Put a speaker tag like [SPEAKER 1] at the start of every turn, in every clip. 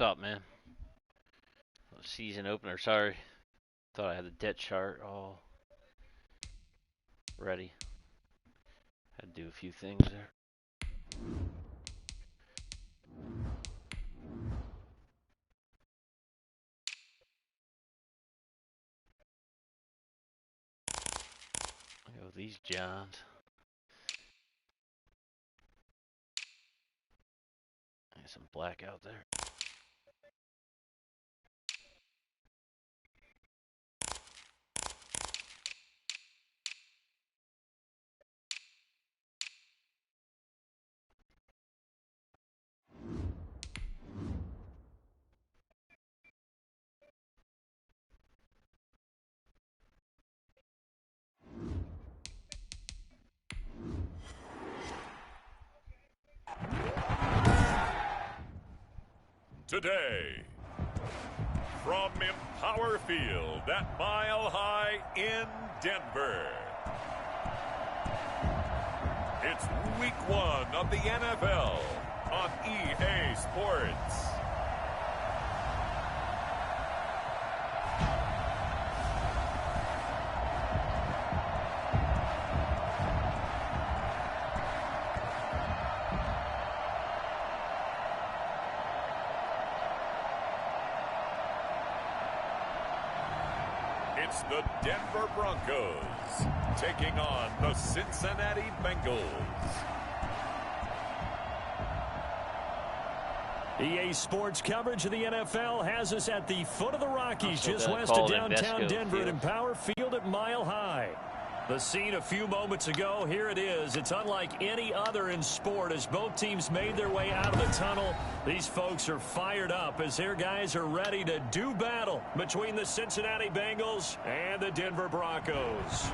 [SPEAKER 1] What's up, man? Season opener. Sorry. Thought I had the depth chart all ready. Had to do a few things there. Go with these Johns. There's some black out there.
[SPEAKER 2] Today, from Empower Field at Mile High in Denver, it's week 1 of the NFL on EA Sports. It's the Denver Broncos taking on the Cincinnati Bengals.
[SPEAKER 3] EA Sports coverage of the NFL has us at the foot of the Rockies, just west of downtown Denver at Empower Field at Mile High. The scene a few moments ago, here it is. It's unlike any other in sport as both teams made their way out of the tunnel. These folks are fired up as their guys are ready to do battle between the Cincinnati Bengals and the Denver Broncos.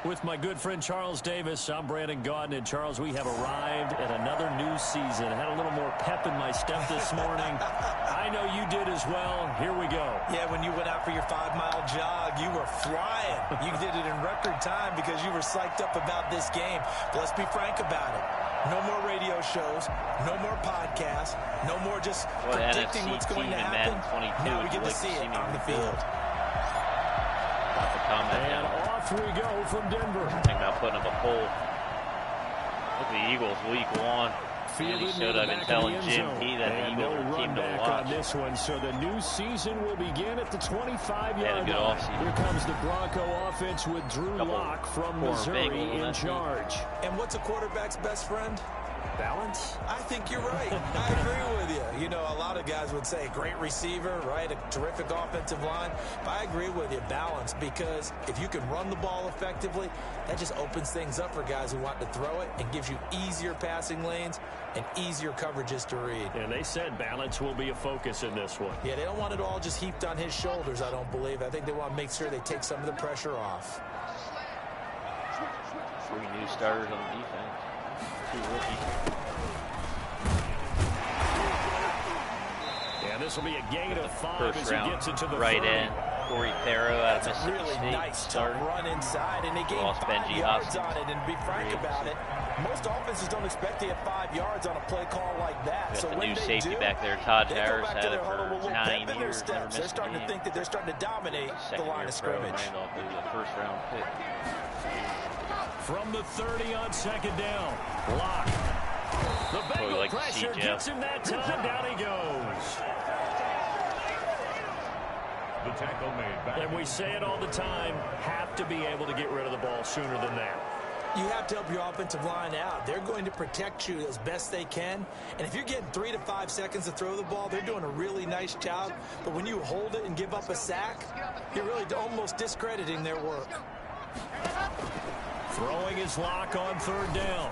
[SPEAKER 3] With my good friend Charles Davis, I'm Brandon Gaudin. And Charles, we have arrived at another new season. I had a little more pep in my step this morning. I know you did as well. Here we go.
[SPEAKER 4] Yeah, when you went out for your 5-mile jog, you were flying. You did it in record time because you were psyched up about this game. But let's be frank about it. No more radio shows, no more podcasts, no more just predicting what's going to happen. Now we get to see it on the field.
[SPEAKER 3] And off we go from Denver.
[SPEAKER 1] Thinking about putting up a poll. Look at the Eagles week 1. Andy showed up and telling Jim P that the Eagles are a team to watch.
[SPEAKER 3] On this one, so the new season will begin at the 25-yard line. Here comes the Bronco offense with Drew Lock from Missouri in charge.
[SPEAKER 4] And what's a quarterback's best friend?
[SPEAKER 3] Balance?
[SPEAKER 4] I think you're right. I agree with you. You know, a lot of guys would say great receiver, right? A terrific offensive line. But I agree with you, balance, because if you can run the ball effectively, that just opens things up for guys who want to throw it and gives you easier passing lanes and easier coverages to read.
[SPEAKER 3] And they said balance will be a focus in this one.
[SPEAKER 4] Yeah, they don't want it all just heaped on his shoulders, I don't believe. I think they want to make sure they take some of the pressure off.
[SPEAKER 1] 3 new starters on the defense. 2 rookies.
[SPEAKER 3] Yeah, this will be a gain of 5 as he gets into the
[SPEAKER 1] right end. Corey Thero out of
[SPEAKER 4] That's
[SPEAKER 1] Mississippi
[SPEAKER 4] a really
[SPEAKER 1] State.
[SPEAKER 4] nice tough run inside, and they gained 5 yards on it. And to be frank about it, most offenses don't expect to get 5 yards on a play call like that.
[SPEAKER 1] So
[SPEAKER 4] the
[SPEAKER 1] when
[SPEAKER 4] new
[SPEAKER 1] they safety
[SPEAKER 4] do,
[SPEAKER 1] back there, Todd
[SPEAKER 4] they
[SPEAKER 1] Harris,
[SPEAKER 4] go back
[SPEAKER 1] had
[SPEAKER 4] to
[SPEAKER 1] it
[SPEAKER 4] their huddle
[SPEAKER 1] for
[SPEAKER 4] with a little
[SPEAKER 1] 9
[SPEAKER 4] pep in their
[SPEAKER 1] years.
[SPEAKER 4] steps. They're starting to think that they're starting to dominate the line of scrimmage.
[SPEAKER 1] Randolph is a first-round pick.
[SPEAKER 3] From the 30 on second down, Lock. The Bengal pressure gets him that time. Down he goes.
[SPEAKER 2] The tackle made back.
[SPEAKER 3] And we say it all the time, have to be able to get rid of the ball sooner than that.
[SPEAKER 4] You have to help your offensive line out. They're going to protect you as best they can. And if you're getting 3 to 5 seconds to throw the ball, they're doing a really nice job. But when you hold it and give up a sack, you're really almost discrediting their work.
[SPEAKER 3] Throwing his Lock on third down.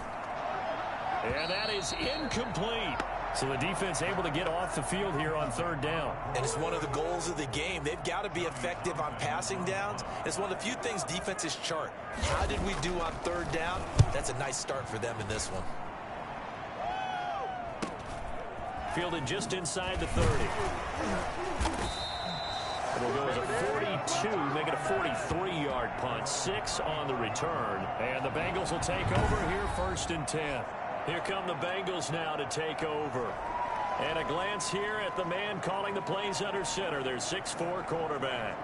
[SPEAKER 3] And that is incomplete. So the defense able to get off the field here on third down.
[SPEAKER 4] And it's one of the goals of the game. They've got to be effective on passing downs. It's one of the few things defenses chart. How did we do on third down? That's a nice start for them in this one.
[SPEAKER 3] Fielded just inside the 30. Will go as a 42, make it a 43-yard punt. 6 on the return. And the Bengals will take over here, 1st and 10. Here come the Bengals now to take over. And a glance here at the man calling the plays under center, their 6'4" quarterback.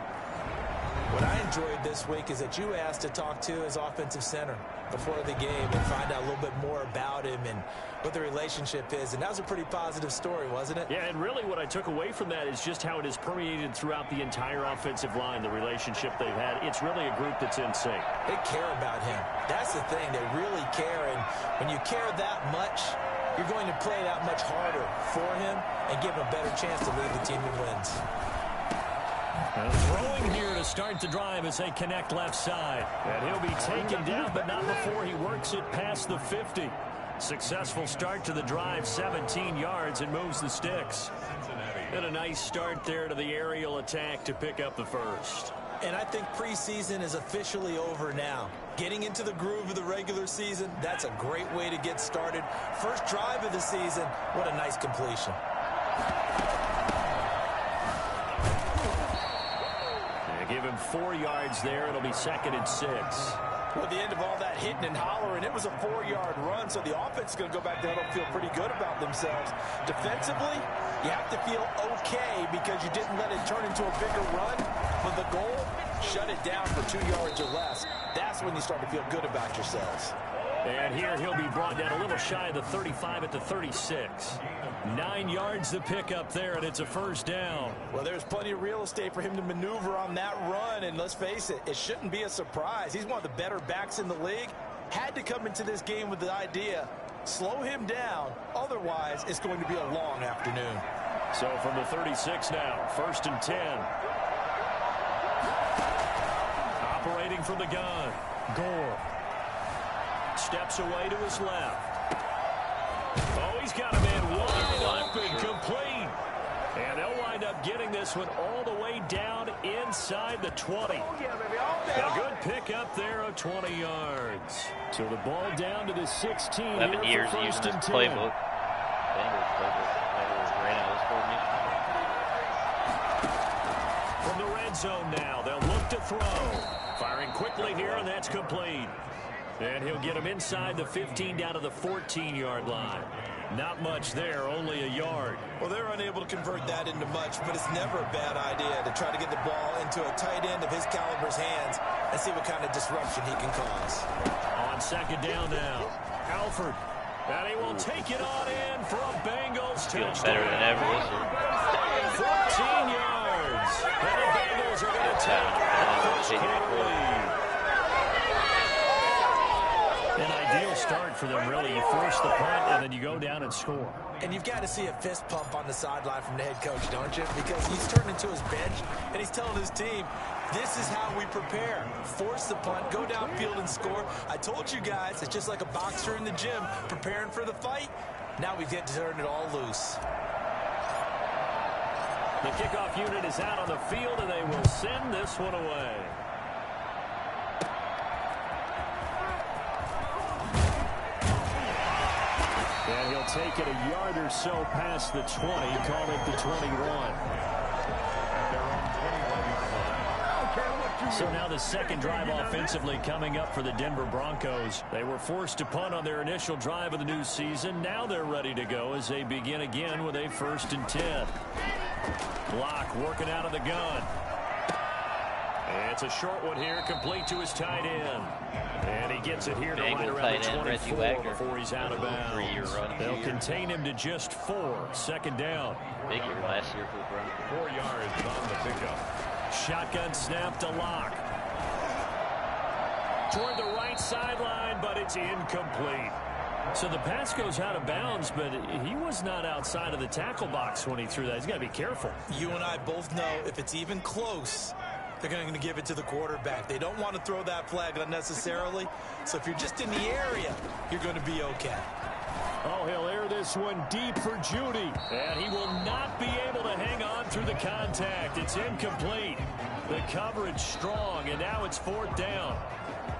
[SPEAKER 4] What I enjoyed this week is that you asked to talk to his offensive center before the game and find out a little bit more about him and what the relationship is. And that was a pretty positive story, wasn't it?
[SPEAKER 3] Yeah, and really what I took away from that is just how it is permeated throughout the entire offensive line, the relationship they've had. It's really a group that's in sync.
[SPEAKER 4] They care about him. That's the thing. They really care. And when you care that much, you're going to play that much harder for him and give him a better chance to lead the team to wins.
[SPEAKER 3] And throwing here to start the drive as they connect left side. And he'll be taken down, but not before he works it past the 50. Successful start to the drive, 17 yards, and moves the sticks. And a nice start there to the aerial attack to pick up the first.
[SPEAKER 4] And I think preseason is officially over now. Getting into the groove of the regular season, that's a great way to get started. First drive of the season, what a nice completion.
[SPEAKER 3] Give him 4 yards there. It'll be 2nd and 6.
[SPEAKER 4] Well, at the end of all that hitting and hollering, it was a 4-yard run, so the offense is going to go back there and feel pretty good about themselves. Defensively, you have to feel okay because you didn't let it turn into a bigger run. But the goal, shut it down for 2 yards or less. That's when you start to feel good about yourselves.
[SPEAKER 3] And here he'll be brought down a little shy of the 35 at the 36. 9 yards to pick up there, and it's a 1st down.
[SPEAKER 4] Well, there's plenty of real estate for him to maneuver on that run, and let's face it, it shouldn't be a surprise. He's one of the better backs in the league. Had to come into this game with the idea, slow him down, otherwise it's going to be a long afternoon.
[SPEAKER 3] So from the 36 now, 1st and 10. Operating from the gun, Gore. Steps away to his left. Oh, he's got a man wide open, complete. And they'll wind up getting this one all the way down inside the 20. A good pick up there of 20 yards. So the ball down to the 16.
[SPEAKER 1] 11 years using this playbook. Bengals playbook. Ran out of
[SPEAKER 3] From the red zone now, they'll look to throw. Firing quickly here, and that's complete. And he'll get him inside the 15 down to the 14-yard line. Not much there, only a yard.
[SPEAKER 4] Well, they're unable to convert that into much, but it's never a bad idea to try to get the ball into a tight end of his caliber's hands and see what kind of disruption he can cause.
[SPEAKER 3] On 2nd down now, Alford. And he will take it on in for a Bengals touchdown.
[SPEAKER 1] Feeling better than ever, is it?
[SPEAKER 3] 14 yards. And the Bengals are going to take the 1st quarter lead. An ideal start for them, really. You force the punt, and then you go down and score.
[SPEAKER 4] And you've got to see a fist pump on the sideline from the head coach, don't you? Because he's turning to his bench, and he's telling his team, this is how we prepare. Force the punt, go downfield and score. I told you guys, it's just like a boxer in the gym preparing for the fight. Now we get to turn it all loose.
[SPEAKER 3] The kickoff unit is out on the field, and they will send this one away. And he'll take it a yard or so past the 20, call it the 21. So now the 2nd drive offensively coming up for the Denver Broncos. They were forced to punt on their initial drive of the new season. Now they're ready to go as they begin again with a 1st and 10. Block working out of the gun. It's a short one here, complete to his tight end. And he gets it here to right around the 24 before he's out of bounds. They'll contain him to just 4. 2nd down.
[SPEAKER 1] Big year last year for the Broncos.
[SPEAKER 2] 4 yards on the pickup.
[SPEAKER 3] Shotgun snap to Locke. Toward the right sideline, but it's incomplete. So the pass goes out of bounds, but he was not outside of the tackle box when he threw that. He's got to be careful.
[SPEAKER 4] You and I both know if it's even close, they're going to give it to the quarterback. They don't want to throw that flag unnecessarily. So if you're just in the area, you're going to be okay.
[SPEAKER 3] Oh, he'll air this one deep for Judy. And he will not be able to hang on through the contact. It's incomplete. The coverage strong, and now it's 4th down.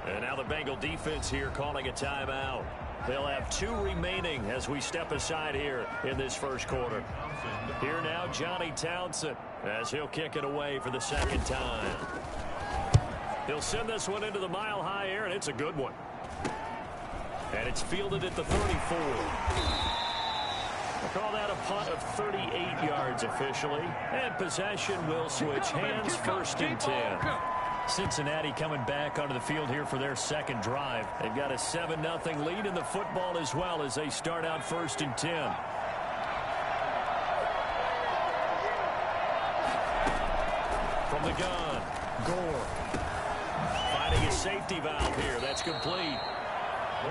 [SPEAKER 3] And now the Bengal defense here calling a timeout. They'll have 2 remaining as we step aside here in this 1st quarter. Here now, Johnny Townsend. as he'll kick it away for the second time. He'll send this one into the mile-high air, and it's a good one. And it's fielded at the 34. We'll call that a punt of 38 yards officially. And possession will switch hands, 1st and 10. Cincinnati coming back onto the field here for their second drive. They've got a 7-0 lead in the football as well as they start out 1st and 10. From the gun, Gore. Finding a safety valve here. That's complete.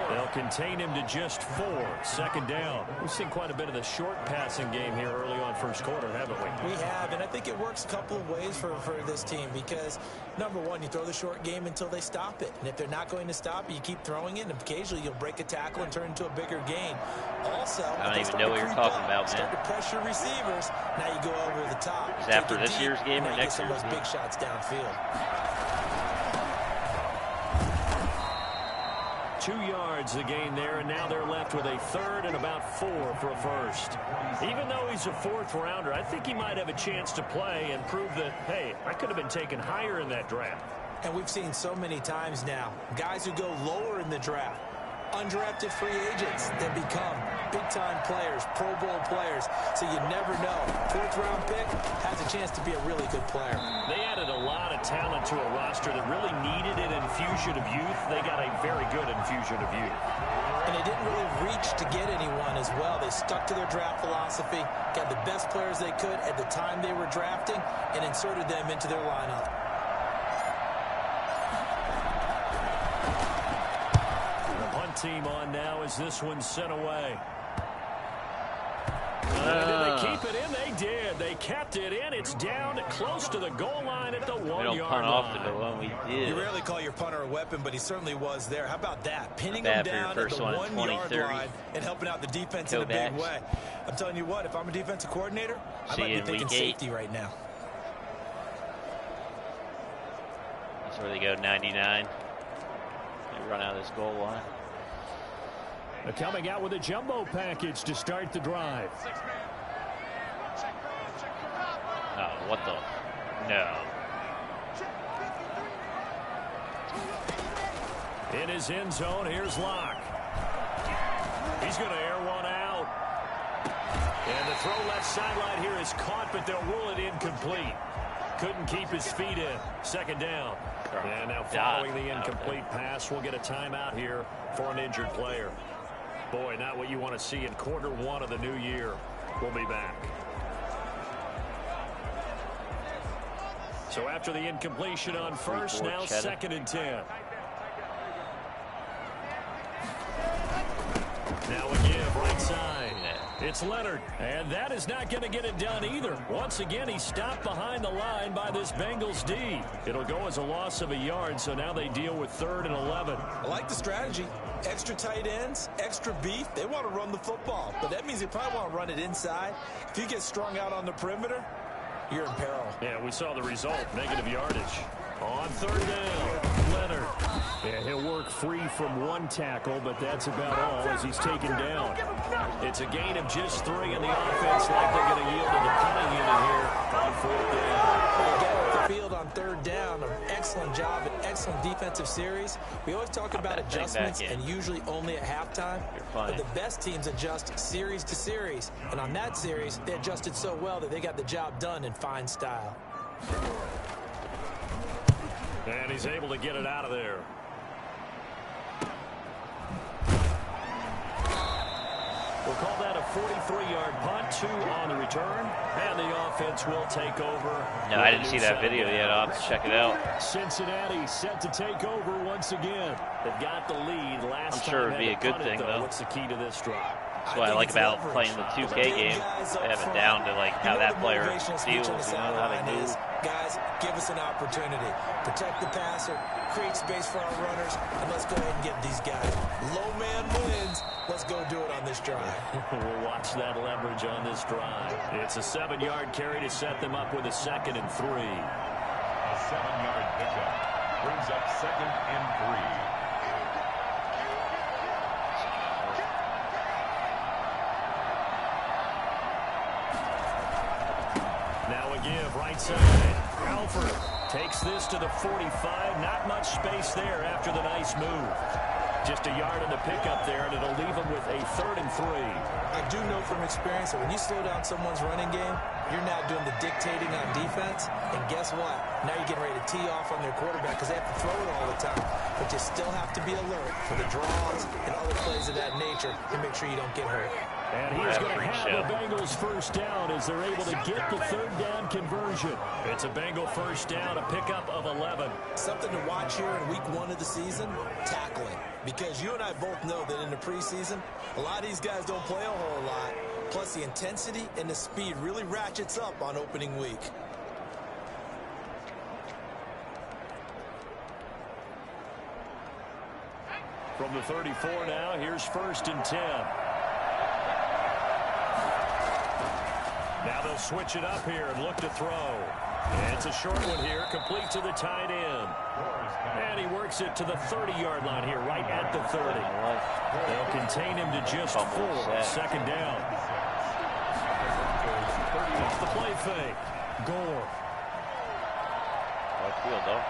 [SPEAKER 3] They'll contain him to just 4. 2nd down. We've seen quite a bit of the short passing game here early on 1st quarter, haven't we?
[SPEAKER 4] We have, and I think it works a couple of ways for this team because, number one, you throw the short game until they stop it. And if they're not going to stop it, you keep throwing it, and occasionally you'll break a tackle and turn into a bigger gain. Also,
[SPEAKER 1] I don't even know what you're talking about, man.
[SPEAKER 4] Start to pressure receivers. Now you go over the top.
[SPEAKER 1] Is that after this year's game or next year's game?
[SPEAKER 4] Big shots downfield.
[SPEAKER 3] 2 yards the gain there, and now they're left with a 3rd and about 4 for a 1st. Even though he's a 4th rounder, I think he might have a chance to play and prove that, hey, I could have been taken higher in that draft.
[SPEAKER 4] And we've seen so many times now, guys who go lower in the draft, undrafted free agents that become big-time players, Pro Bowl players, so you never know. 4th-round pick has a chance to be a really good player.
[SPEAKER 3] They added a lot of talent to a roster that really needed an infusion of youth. They got a very good infusion of youth.
[SPEAKER 4] And they didn't really reach to get anyone as well. They stuck to their draft philosophy, got the best players they could at the time they were drafting, and inserted them into their lineup.
[SPEAKER 3] Team on now as this one's sent away. Did they keep it in? They did. They kept it in. It's down close to the goal line at the 1 yard line.
[SPEAKER 1] We don't punt often, but when we did.
[SPEAKER 4] You rarely call your punter a weapon, but he certainly was there. How about that? Pinning him down at the 1 yard line and helping out the defense in a big way. I'm telling you what, if I'm a defensive coordinator, I might be thinking safety right now.
[SPEAKER 1] That's where they go 99. They run out of this goal line.
[SPEAKER 3] Coming out with a jumbo package to start the drive.
[SPEAKER 1] Oh, what the? No.
[SPEAKER 3] In his end zone, here's Locke. He's going to air one out. And the throw left sideline here is caught, but they'll rule it incomplete. Couldn't keep his feet in. 2nd down. And now following the incomplete pass, we'll get a timeout here for an injured player. Boy, not what you want to see in quarter 1 of the new year. We'll be back. So after the incompletion on 1st, now 2nd and 10. Now a give right side. It's Leonard, and that is not going to get it done either. Once again, he stopped behind the line by this Bengals D. It'll go as a loss of a yard, so now they deal with 3rd and 11.
[SPEAKER 4] I like the strategy. Extra tight ends, extra beef. They want to run the football, but that means they probably want to run it inside. If you get strung out on the perimeter, you're in peril.
[SPEAKER 3] Yeah, we saw the result, negative yardage. On 3rd down, Leonard. Yeah, he'll work free from 1 tackle, but that's about all as he's taken down. It's a gain of just 3, and the offense like they're going to yield to the punting unit here on 4th down.
[SPEAKER 4] They get off the field on 3rd down. An excellent job, an excellent defensive series. We always talk about adjustments, and usually only at halftime. But the best teams adjust series to series. And on that series, they adjusted so well that they got the job done in fine style.
[SPEAKER 3] And he's able to get it out of there. We'll call that a 43-yard punt, 2 on the return, and the offense will take over.
[SPEAKER 1] No, I didn't see that video yet. I'll have to check it out.
[SPEAKER 3] Cincinnati set to take over once again. They've got the lead.
[SPEAKER 1] I'm sure it'd be a good thing, though.
[SPEAKER 3] What's the key to this drive?
[SPEAKER 1] That's what I like about playing the 2K game. They have it down to like how that player feels, you know, how they move.
[SPEAKER 4] Guys, give us an opportunity. Protect the passer, create space for our runners, and let's go ahead and get these guys. Low man wins. Let's go do it on this drive.
[SPEAKER 3] We'll watch that leverage on this drive. It's a 7-yard carry to set them up with a 2nd and 3.
[SPEAKER 2] A 7-yard pickup brings up 2nd and 3.
[SPEAKER 3] Now a give right side. Alford takes this to the 45. Not much space there after the nice move. Just a yard in the pickup there, and it'll leave them with a 3rd and 3.
[SPEAKER 4] I do know from experience that when you slow down someone's running game, you're now doing the dictating on defense. And guess what? Now you're getting ready to tee off on their quarterback because they have to throw it all the time. But you still have to be alert for the draws and other plays of that nature to make sure you don't get hurt.
[SPEAKER 3] And he's going to have the Bengals first down as they're able to get the 3rd down conversion. It's a Bengal first down, a pickup of 11.
[SPEAKER 4] Something to watch here in week 1 of the season, tackling. Because you and I both know that in the preseason, a lot of these guys don't play a whole lot. Plus, the intensity and the speed really ratchets up on opening week.
[SPEAKER 3] From the 34 now, here's 1st and 10. Now they'll switch it up here and look to throw. And it's a short one here, complete to the tight end. And he works it to the 30-yard line here, right at the 30. They'll contain him to just 4. 2nd down. Off the play fake. Gore.
[SPEAKER 1] Field, though.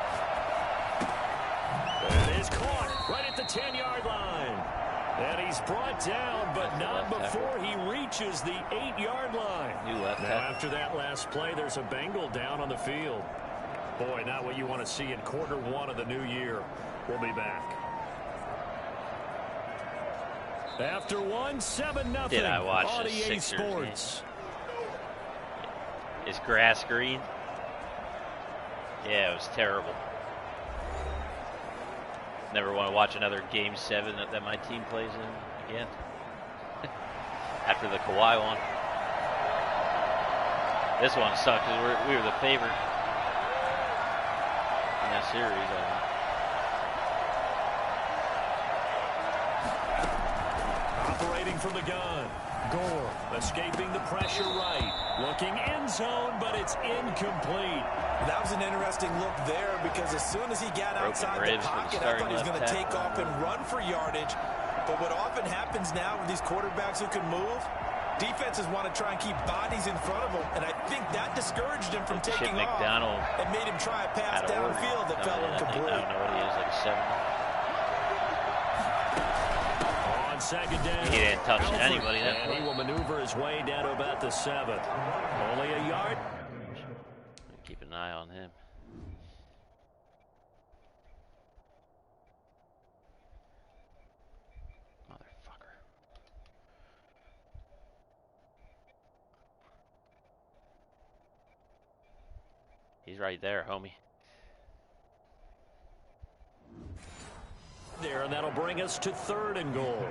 [SPEAKER 3] And is caught right at the 10-yard line. And he's brought down, but not before he reaches the 8-yard line. Now, after that last play, there's a Bengal down on the field. Boy, not what you want to see in quarter 1 of the new year. We'll be back. After 1, 7-0.
[SPEAKER 1] Did I watch
[SPEAKER 3] on
[SPEAKER 1] the
[SPEAKER 3] EA
[SPEAKER 1] Sixers
[SPEAKER 3] Sports.
[SPEAKER 1] Game? Is grass green? Yeah, it was terrible. Never want to watch another Game 7 that my team plays in again. After the Kawhi one. This one sucked because we were the favorite in that series.
[SPEAKER 3] Operating from the gun. Gore escaping the pressure right. Looking end zone, but it's incomplete.
[SPEAKER 4] That was an interesting look there because as soon as he got outside the pocket, I thought he was going to take off and run for yardage. But what often happens now with these quarterbacks who can move, defenses want to try and keep bodies in front of him, and I think that discouraged him from taking off and made him try a pass downfield that fell incomplete.
[SPEAKER 1] I don't know what he is, like a 7.
[SPEAKER 3] On 2nd down,
[SPEAKER 1] he didn't touch anybody.
[SPEAKER 3] And he will maneuver his way down to about the 7. Only a yard.
[SPEAKER 1] Keep an eye on him. Motherfucker. He's right there, homie.
[SPEAKER 3] There, and that'll bring us to 3rd and goal.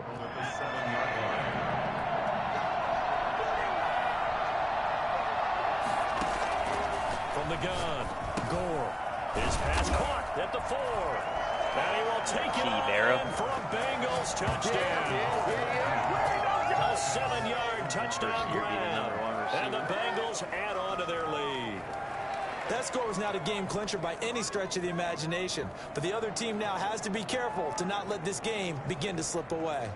[SPEAKER 3] From the gun, Gore. His pass caught at the 4. And he will take it on for a Bengals touchdown. A 7-yard touchdown grab. And the Bengals add on to their lead.
[SPEAKER 4] That score was not a game clincher by any stretch of the imagination. But the other team now has to be careful to not let this game begin to slip away.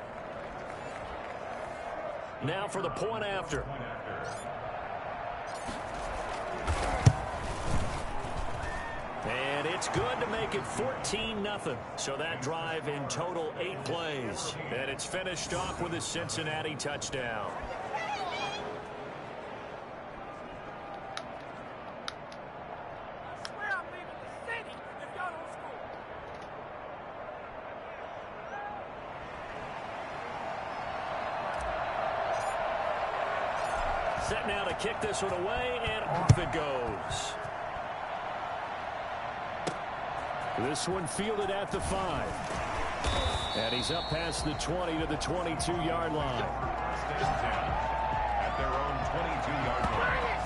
[SPEAKER 3] Now for the point after. And it's good to make it 14-0. So that drive in total 8 plays. And it's finished off with a Cincinnati touchdown. Set now to kick this one away, and off it goes. This one fielded at the 5. And he's up past the 20 to the 22-yard line.
[SPEAKER 2] At their own 22-yard line.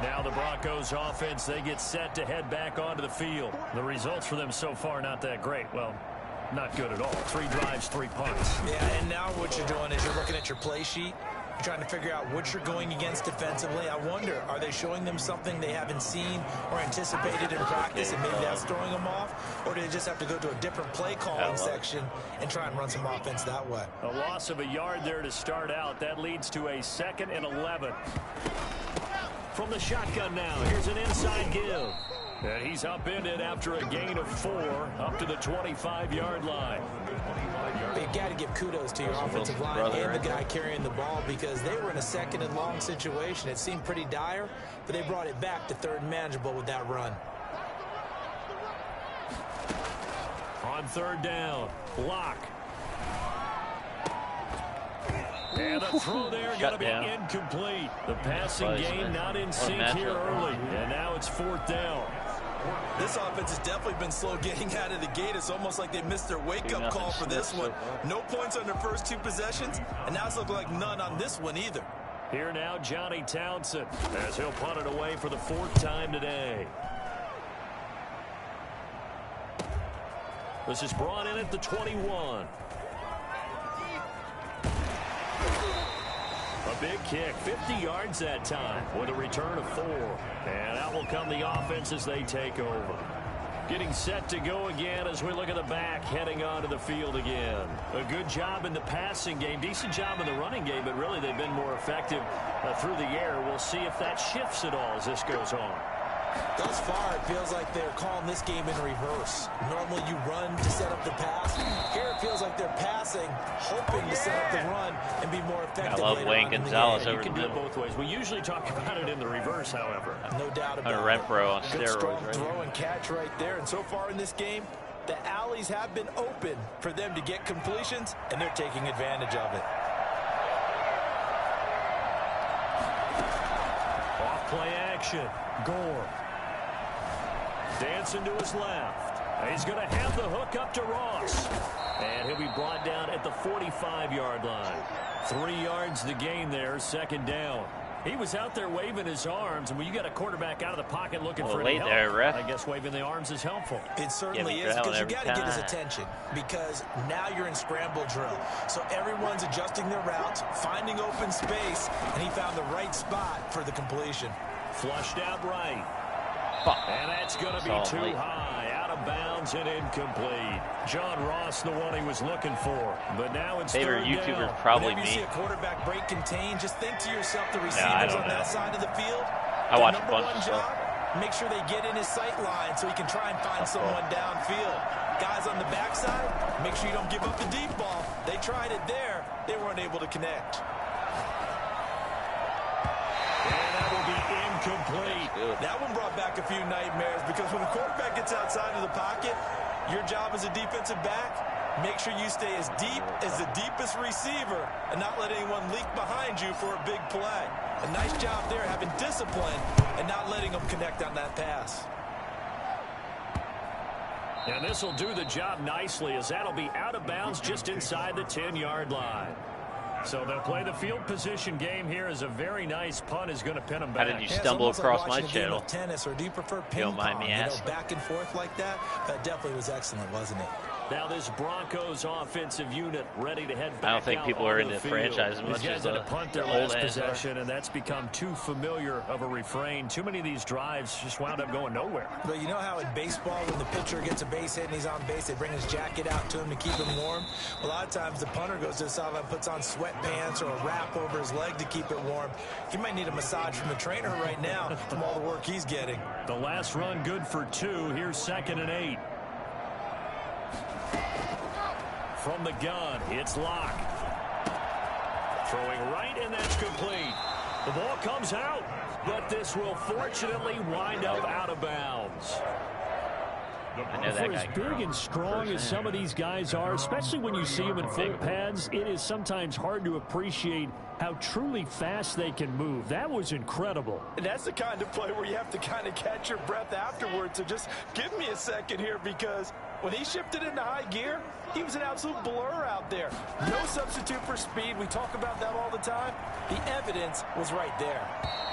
[SPEAKER 3] Now the Broncos offense, they get set to head back onto the field. The results for them so far not that great. Well, not good at all. 3 drives, 3 punts.
[SPEAKER 4] Yeah, and now what you're doing is you're looking at your play sheet. You're trying to figure out what you're going against defensively. I wonder, are they showing them something they haven't seen or anticipated in practice, and maybe that's throwing them off? Or do they just have to go to a different play calling section and try and run some offense that way?
[SPEAKER 3] A loss of a yard there to start out. That leads to a 2nd and 11. From the shotgun now, here's an inside give. And he's upended after a gain of 4 up to the 25-yard line.
[SPEAKER 4] You've got to give kudos to your offensive line and the guy carrying the ball because they were in a second and long situation. It seemed pretty dire, but they brought it back to third and manageable with that run.
[SPEAKER 3] On third down, block. And the throw there going to be incomplete. The passing game not in sync here early. And now it's fourth down.
[SPEAKER 4] This offense has definitely been slow getting out of the gate. It's almost like they missed their wake-up call for this one. No points on their first 2 possessions, and now it's looking like none on this one either.
[SPEAKER 3] Here now, Johnny Townsend, as he'll punt it away for the 4th time today. This is brought in at the 21. A big kick, 50 yards that time with a return of 4. And out will come the offense as they take over. Getting set to go again as we look at the back, heading onto the field again. A good job in the passing game, decent job in the running game, but really they've been more effective through the air. We'll see if that shifts at all as this goes on.
[SPEAKER 4] Thus far, it feels like they're calling this game in reverse. Normally you run to set up the pass. Here it feels like they're passing, hoping to set up the run and be more effective.
[SPEAKER 1] I love Wayne Gonzalez over the middle.
[SPEAKER 3] You can do it both ways. We usually talk about it in the reverse, however.
[SPEAKER 4] No doubt about it.
[SPEAKER 1] Renfro on steroids,
[SPEAKER 4] strong throw and catch right there. And so far in this game, the alleys have been open for them to get completions, and they're taking advantage of it.
[SPEAKER 3] Off play action. Gore. Dancing to his left. He's going to have the hook up to Ross. And he'll be brought down at the 45-yard line. 3 yards the gain there, second down. He was out there waving his arms, and when you got a quarterback out of the pocket looking for any help, I guess waving the arms is helpful.
[SPEAKER 4] It certainly is, because you got to get his attention, because now you're in scramble drill. So everyone's adjusting their routes, finding open space, and he found the right spot for the completion.
[SPEAKER 3] Flushed out right. And that's going to be too high, out of bounds and incomplete. John Ross, the one he was looking for. But now it's
[SPEAKER 1] favorite YouTuber probably
[SPEAKER 4] me. Whenever you see a quarterback break contain, just think to yourself, the receivers on that side of the field.
[SPEAKER 1] I watch a bunch of stuff.
[SPEAKER 4] Make sure they get in his sight line so he can try and find someone downfield. Guys on the backside, make sure you don't give up the deep ball. They tried it there. They weren't able to connect.
[SPEAKER 3] Complete.
[SPEAKER 4] That one brought back a few nightmares, because when the quarterback gets outside of the pocket, your job as a defensive back, make sure you stay as deep as the deepest receiver and not let anyone leak behind you for a big play. A nice job there, having discipline and not letting them connect on that pass.
[SPEAKER 3] And this will do the job nicely, as that'll be out of bounds just inside the 10-yard line. So they'll play the field position game here, as a very nice punt is going to pin them back.
[SPEAKER 1] How did you stumble across my channel?
[SPEAKER 4] Tennis, or do you prefer ping
[SPEAKER 1] pong? Mind me asking.
[SPEAKER 4] Back and forth like that? That definitely was excellent, wasn't it?
[SPEAKER 3] Now this Broncos offensive unit ready to head back.
[SPEAKER 1] I don't think people are in the franchise as much
[SPEAKER 3] as
[SPEAKER 1] the
[SPEAKER 3] punt their last possession, and that's become too familiar of a refrain. Too many of these drives just wound up going nowhere.
[SPEAKER 4] But you know how in baseball, when the pitcher gets a base hit and he's on base, they bring his jacket out to him to keep him warm? A lot of times the punter goes to the sideline, puts on sweatpants or a wrap over his leg to keep it warm. He might need a massage from the trainer right now from all the work he's getting.
[SPEAKER 3] The last run good for 2. Here's 2nd and 8. From the gun, it's Locke. Throwing right, and that's complete. The ball comes out, but this will fortunately wind up out of bounds.
[SPEAKER 1] For
[SPEAKER 3] as big and strong as some of these guys are, especially when you see them in full pads, it is sometimes hard to appreciate how truly fast they can move. That was incredible.
[SPEAKER 4] And that's the kind of play where you have to kind of catch your breath afterwards. So just give me a second here, because when he shifted into high gear, he was an absolute blur out there. No substitute for speed. We talk about that all the time. The evidence was right there.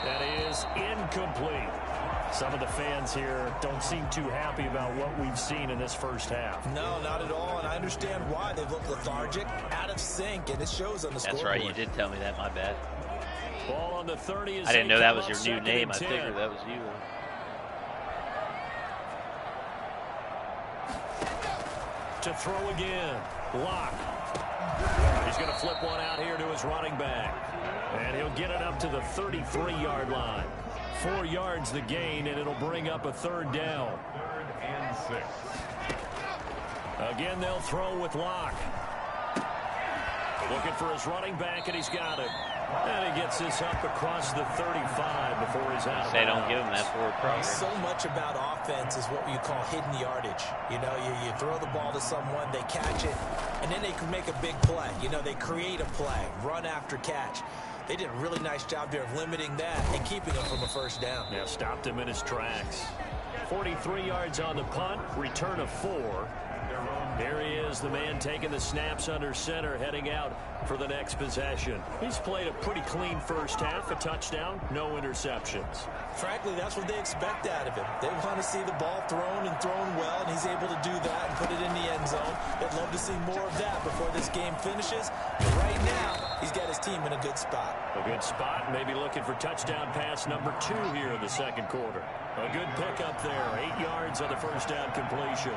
[SPEAKER 3] That is incomplete. Some of the fans here don't seem too happy about what we've seen in this first half.
[SPEAKER 4] No, not at all, and I understand why. They've looked lethargic, out of sync, and it shows on the scoreboard.
[SPEAKER 1] That's right, you did tell me that, my bad.
[SPEAKER 3] Ball on the 30 as
[SPEAKER 1] I didn't know that was your new name. I figured that was you.
[SPEAKER 3] To throw again. Locke. He's going to flip one out here to his running back. And he'll get it up to the 33-yard line. 4 yards the gain, and it'll bring up a 3rd down.
[SPEAKER 2] 3rd and 6.
[SPEAKER 3] Again, they'll throw with Locke. Looking for his running back, and he's got it. And he gets this up across the 35 before he's out.
[SPEAKER 1] They don't give him that forward progress.
[SPEAKER 4] So much about offense is what you call hidden yardage. You know, you throw the ball to someone, they catch it, and then they can make a big play. You know, they create a play, run after catch. They did a really nice job there of limiting that and keeping him from a 1st down.
[SPEAKER 3] Yeah, stopped him in his tracks. 43 yards on the punt, return of 4. Here he is, the man taking the snaps under center, heading out for the next possession. He's played a pretty clean first half, a touchdown, no interceptions.
[SPEAKER 4] Frankly, that's what they expect out of him. They want to see the ball thrown and thrown well, and he's able to do that and put it in the end zone. They'd love to see more of that before this game finishes. But right now, he's got his team in a good spot.
[SPEAKER 3] A good spot, maybe looking for touchdown pass number 2 here in the 2nd quarter. A good pickup there, 8 yards on the 1st down completion.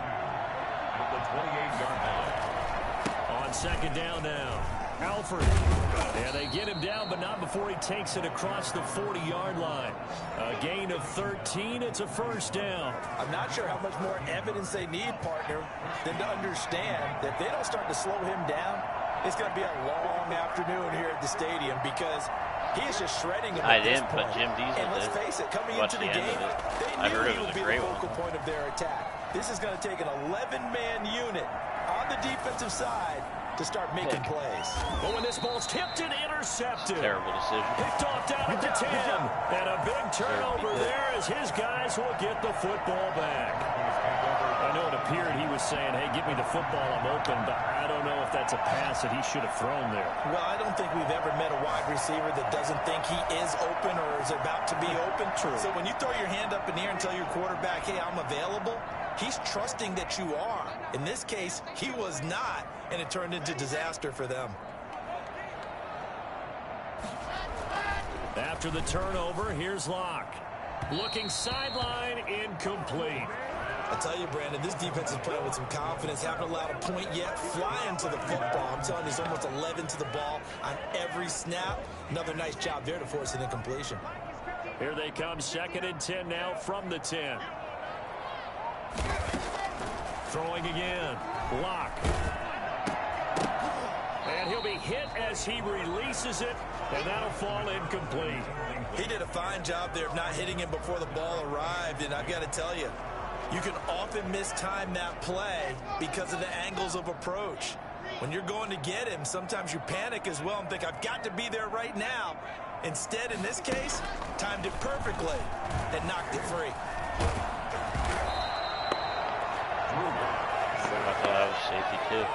[SPEAKER 2] The 28-yard line.
[SPEAKER 3] On 2nd down now, Alford. And they get him down, but not before he takes it across the 40-yard line. A gain of 13. It's a 1st down.
[SPEAKER 4] I'm not sure how much more evidence they need, partner, than to understand that if they don't start to slow him down, it's going to be a long afternoon here at the stadium because he is just shredding him at this point.
[SPEAKER 1] But Jim Diesel
[SPEAKER 4] and let's face it, coming into the game, they knew he would be the focal point of their attack. This is going to take an 11-man unit on the defensive side to start making plays.
[SPEAKER 3] But when this ball's tipped and intercepted.
[SPEAKER 1] Terrible decision.
[SPEAKER 3] Picked off down at the 10. And a big turnover there as his guys will get the football back. I know it appeared he was saying, hey, give me the football, I'm open, but I don't know if that's a pass that he should have thrown there.
[SPEAKER 4] Well, I don't think we've ever met a wide receiver that doesn't think he is open or is about to be open.
[SPEAKER 3] True.
[SPEAKER 4] So when you throw your hand up in the air and tell your quarterback, hey, I'm available, he's trusting that you are. In this case, he was not, and it turned into disaster for them.
[SPEAKER 3] After the turnover, here's Locke. Looking sideline, incomplete.
[SPEAKER 4] I tell you, Brandon, this defense is playing with some confidence. Haven't allowed a point yet. Flying to the football. I'm telling you, there's almost 11 to the ball on every snap. Another nice job there to force an incompletion.
[SPEAKER 3] Here they come, 2nd and 10 now from the 10. Throwing again. Locke. And he'll be hit as he releases it, and that'll fall incomplete.
[SPEAKER 4] He did a fine job there of not hitting him before the ball arrived, and I've got to tell you, you can often mistime that play because of the angles of approach. When you're going to get him, sometimes you panic as well and think, I've got to be there right now. Instead, in this case, timed it perfectly and knocked it free.
[SPEAKER 1] I thought that was safety, too.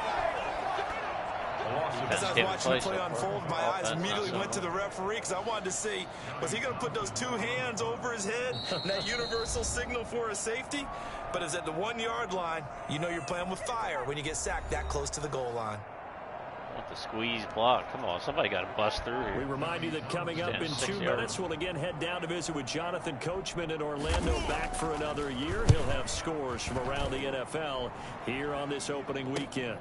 [SPEAKER 4] As I was watching the play unfold, my eyes immediately went to the referee because I wanted to see, was he going to put those 2 hands over his head and that universal signal for a safety? But it's at the 1-yard line. You know you're playing with fire when you get sacked that close to the goal line.
[SPEAKER 1] What the squeeze block. Come on, somebody got to bust through here.
[SPEAKER 3] We remind you that coming up in 2 minutes, we'll again head down to visit with Jonathan Coachman in Orlando, back for another year. He'll have scores from around the NFL here on this opening weekend.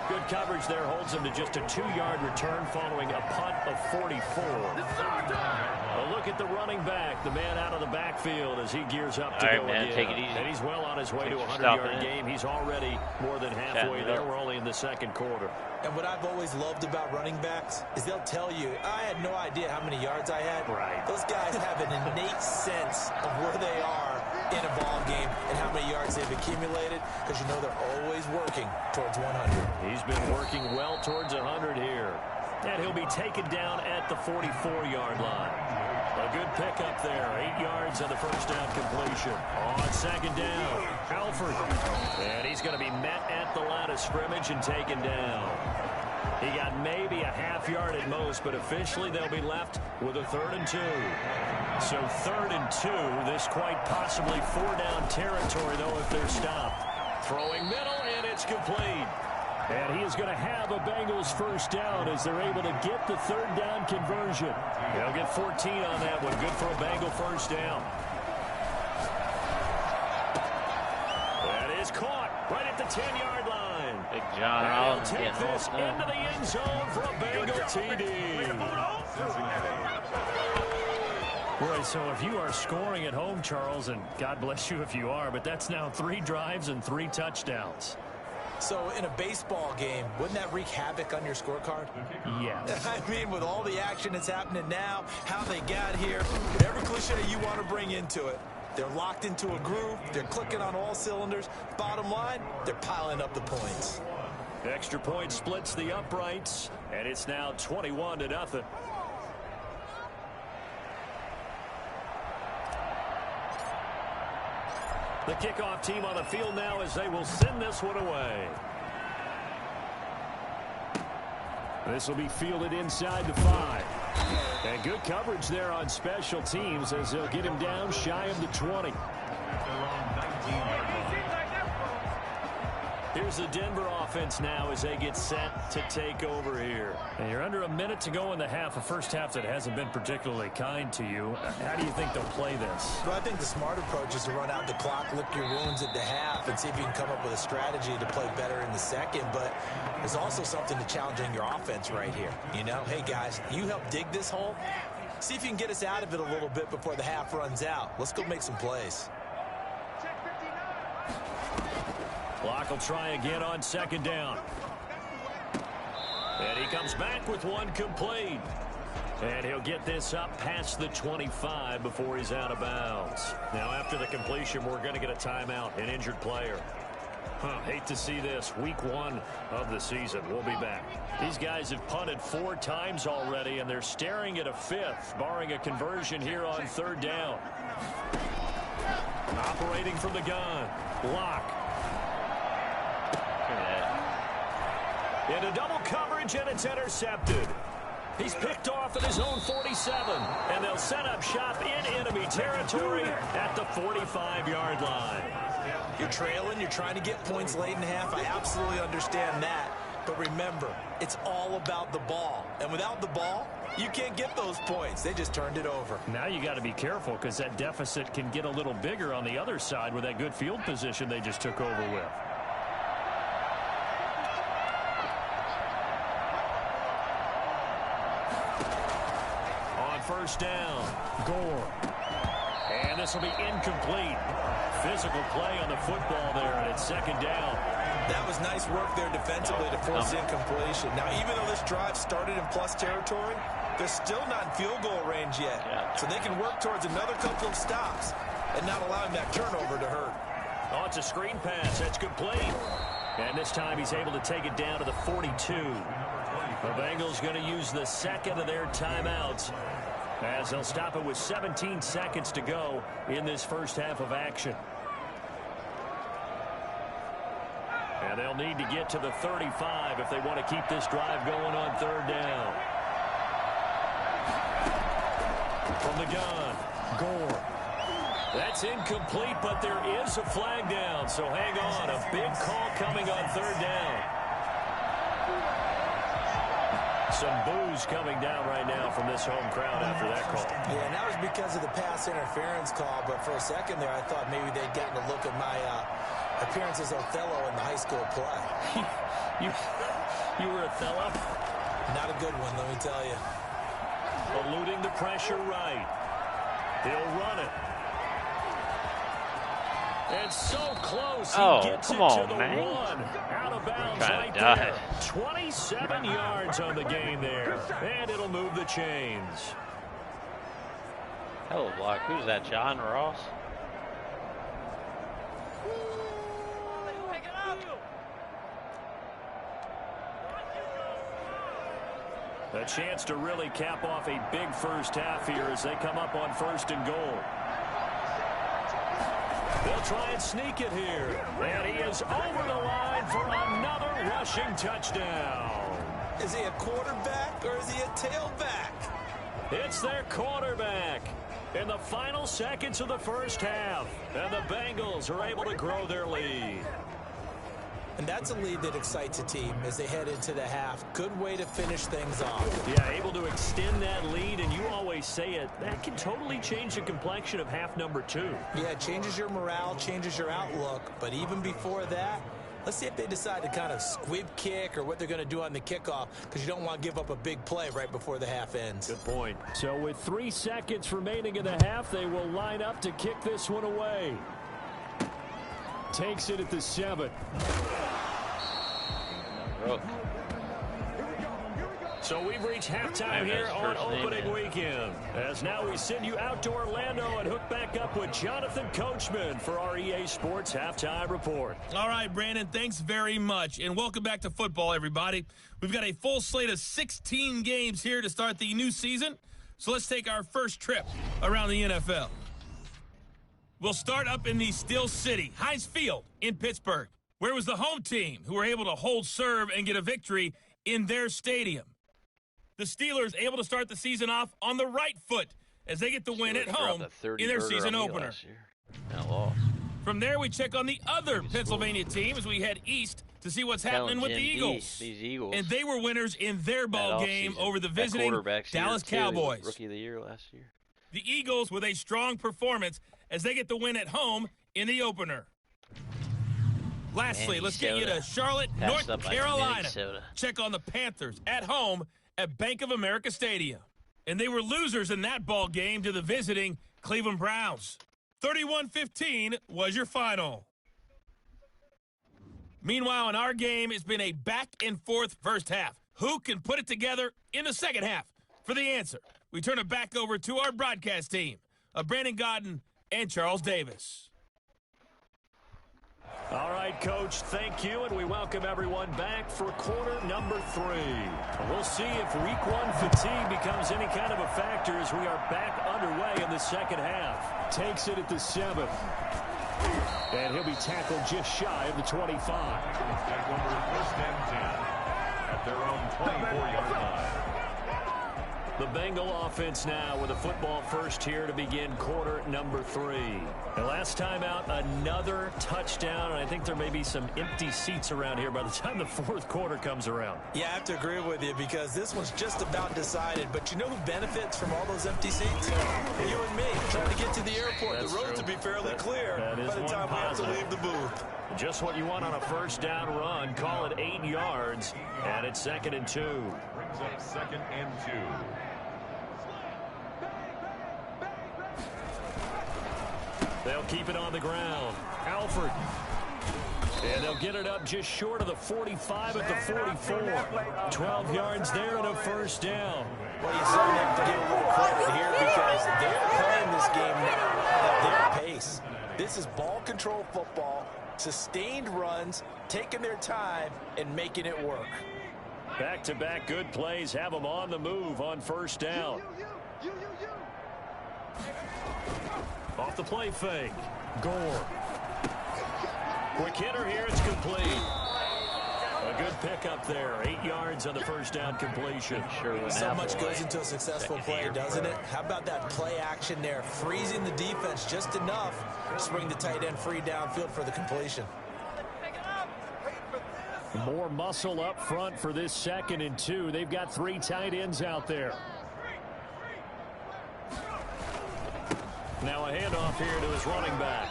[SPEAKER 3] Good coverage there, holds him to just a 2-yard return following a punt of 44. A look at the running back, the man out of the backfield as he gears up to go again.
[SPEAKER 1] Take it easy.
[SPEAKER 3] And he's well on his way to a 100-yard game. He's already more than halfway there. We're only in the 2nd quarter.
[SPEAKER 4] And what I've always loved about running backs is they'll tell you, I had no idea how many yards I had.
[SPEAKER 3] Right.
[SPEAKER 4] Those guys have an innate sense of where they are in a ball game and how many yards they've accumulated, because you know they're always working towards 100.
[SPEAKER 3] He's been working well towards 100 here. And he'll be taken down at the 44-yard line. A good pickup there. 8 yards on the 1st down completion. On 2nd down, Alford. And he's going to be met at the line of scrimmage and taken down. He got maybe a half-yard at most, but officially they'll be left with a 3rd and 2. So 3rd and 2. This quite possibly 4-down territory, though, if they're stopped. Throwing middle, and it's complete. And he is going to have a Bengals 1st down as they're able to get the 3rd down conversion. They'll get 14 on that one. Good for a Bengal 1st down. That is caught right at the 10-yard line.
[SPEAKER 1] Big John Allen
[SPEAKER 3] take this into the end zone for a Bengal TD. Boy, so if you are scoring at home, Charles, and God bless you if you are, but that's now 3 drives and 3 touchdowns.
[SPEAKER 4] So in a baseball game, wouldn't that wreak havoc on your scorecard?
[SPEAKER 3] Yes.
[SPEAKER 4] I mean, with all the action that's happening now, how they got here, whatever cliche you want to bring into it, they're locked into a groove, they're clicking on all cylinders. Bottom line, they're piling up the points.
[SPEAKER 3] Extra point splits the uprights, and it's now 21-0. The kickoff team on the field now as they will send this one away. This will be fielded inside the 5. And good coverage there on special teams as they'll get him down shy of the 20. Here's the Denver offense now as they get set to take over here. And you're under a minute to go in the half, a first half that hasn't been particularly kind to you. How do you think they'll play this?
[SPEAKER 4] Well, I think the smart approach is to run out the clock, lick your wounds at the half, and see if you can come up with a strategy to play better in the second. But there's also something to challenging your offense right here. You know, hey, guys, you help dig this hole. See if you can get us out of it a little bit before the half runs out. Let's go make some plays.
[SPEAKER 3] Clock will try again on second down. And he comes back with one complete. And he'll get this up past the 25 before he's out of bounds. Now, after the completion, we're going to get a timeout, an injured player. Hate to see this. Week 1 of the season. We'll be back. These guys have punted 4 times already, and they're staring at a 5th, barring a conversion here on 3rd down. Operating from the gun. Block. Into double coverage, and it's intercepted. He's picked off at his own 47, and they'll set up shop in enemy territory at the 45-yard line.
[SPEAKER 4] You're trailing, you're trying to get points late in half. I absolutely understand that. But remember, it's all about the ball. And without the ball, you can't get those points. They just turned it over.
[SPEAKER 3] Now you got to be careful because that deficit can get a little bigger on the other side with that good field position they just took over with. First down, Gore. And this will be incomplete. Physical play on the football there, and it's second down.
[SPEAKER 4] That was nice work there defensively to force incompletion. Now, even though this drive started in plus territory, they're still not in field goal range yet. So they can work towards another couple of stops and not allowing that turnover to hurt.
[SPEAKER 3] Oh, it's a screen pass. That's complete. And this time he's able to take it down to the 42. The Bengals going to use the second of their timeouts, as they'll stop it with 17 seconds to go in this first half of action. And they'll need to get to the 35 if they want to keep this drive going on 3rd down. From the gun, Gore. That's incomplete, but there is a flag down, so hang on. A big call coming on 3rd down. Some boos coming down right now from this home crowd after that call.
[SPEAKER 4] Yeah, and that was because of the pass interference call, but for a second there I thought maybe they'd gotten a look at my appearance as Othello in the high school play.
[SPEAKER 3] you were Othello?
[SPEAKER 4] Not a good one, let me tell you.
[SPEAKER 3] Eluding the pressure right. He'll run it. And so close, he gets it to the 1. Out of bounds right there. 27 yards on the game there. And it'll move the chains.
[SPEAKER 1] Hell of a block. Who's that, John Ross?
[SPEAKER 3] A chance to really cap off a big first half here as they come up on 1st and goal. They'll try and sneak it here. And he is over the line for another rushing touchdown.
[SPEAKER 4] Is he a quarterback or is he a tailback?
[SPEAKER 3] It's their quarterback in the final seconds of the first half. And the Bengals are able to grow their lead.
[SPEAKER 4] And that's a lead that excites a team as they head into the half. Good way to finish things off.
[SPEAKER 3] Yeah, able to extend that lead, and you always say it, that can totally change the complexion of half number 2.
[SPEAKER 4] Yeah, it changes your morale, changes your outlook, but even before that, Let's see if they decide to kind of squib kick or what they're going to do on the kickoff, because you don't want to give up a big play right before the half ends.
[SPEAKER 3] Good point. So with 3 seconds remaining in the half, they will line up to kick this one away. Takes it at the 7. So we've reached halftime here on opening weekend. As now we send you out to Orlando and hook back up with Jonathan Coachman for our EA Sports Halftime Report.
[SPEAKER 5] All right, Brandon, thanks very much. And welcome back to football, everybody. We've got a full slate of 16 games here to start the new season. So let's take our first trip around the NFL. We'll start up in the Steel City, Heinz Field in Pittsburgh, where it was the home team who were able to hold serve and get a victory in their stadium. The Steelers able to start the season off on the right foot as they get the win at home in their season opener. From there, we check on the other Pennsylvania team as we head east to see what's happening with the Eagles.
[SPEAKER 1] These Eagles.
[SPEAKER 5] And they were winners in their ball game over the visiting Dallas Cowboys.
[SPEAKER 1] Rookie of the year last year.
[SPEAKER 5] The Eagles with a strong performance as they get the win at home in the opener. Lastly, let's get you to Charlotte, North Carolina. Check on the Panthers at home at Bank of America Stadium. And they were losers in that ball game to the visiting Cleveland Browns. 31-15 was your final. Meanwhile, in our game, it's been a back-and-forth first half. Who can put it together in the second half? For the answer, we turn it back over to our broadcast team of Brandon Godden and Charles Davis.
[SPEAKER 3] All right, Coach, thank you, and we welcome everyone back for quarter number 3. We'll see if week 1 fatigue becomes any kind of a factor as we are back underway in the second half. Takes it at the 7. And he'll be tackled just shy of the 25.
[SPEAKER 2] Tackle for first and 10 at their own 24-yard line.
[SPEAKER 3] The Bengal offense now with a football first here to begin quarter number 3. And last time out, another touchdown. And I think there may be some empty seats around here by the time the fourth quarter comes around.
[SPEAKER 4] Yeah, I have to agree with you because this one's just about decided. But you know who benefits from all those empty seats? You and me, trying to get to the airport. The roads will be fairly clear by the time we have to leave the booth.
[SPEAKER 3] Just what you want on a first down run. Call it 8 yards. And it's 2nd and 2.
[SPEAKER 2] Brings up 2nd and 2.
[SPEAKER 3] They'll keep it on the ground. Alford. And they'll get it up just short of the 45 at the 44. 12 yards there and a first down.
[SPEAKER 4] Well, you certainly have to give a little credit here because they're playing this game now at their pace. This is ball control football, sustained runs, taking their time, and making it work.
[SPEAKER 3] Back-to-back good plays have them on the move on first down. Off the play fake. Gore. Quick hitter here. It's complete. A good pickup there. 8 yards on the first down completion.
[SPEAKER 4] So much goes into a successful play, doesn't it? How about that play action there? Freezing the defense just enough to bring the tight end free downfield for the completion.
[SPEAKER 3] More muscle up front for this 2nd and 2. They've got 3 tight ends out there. Now a handoff here to his running back.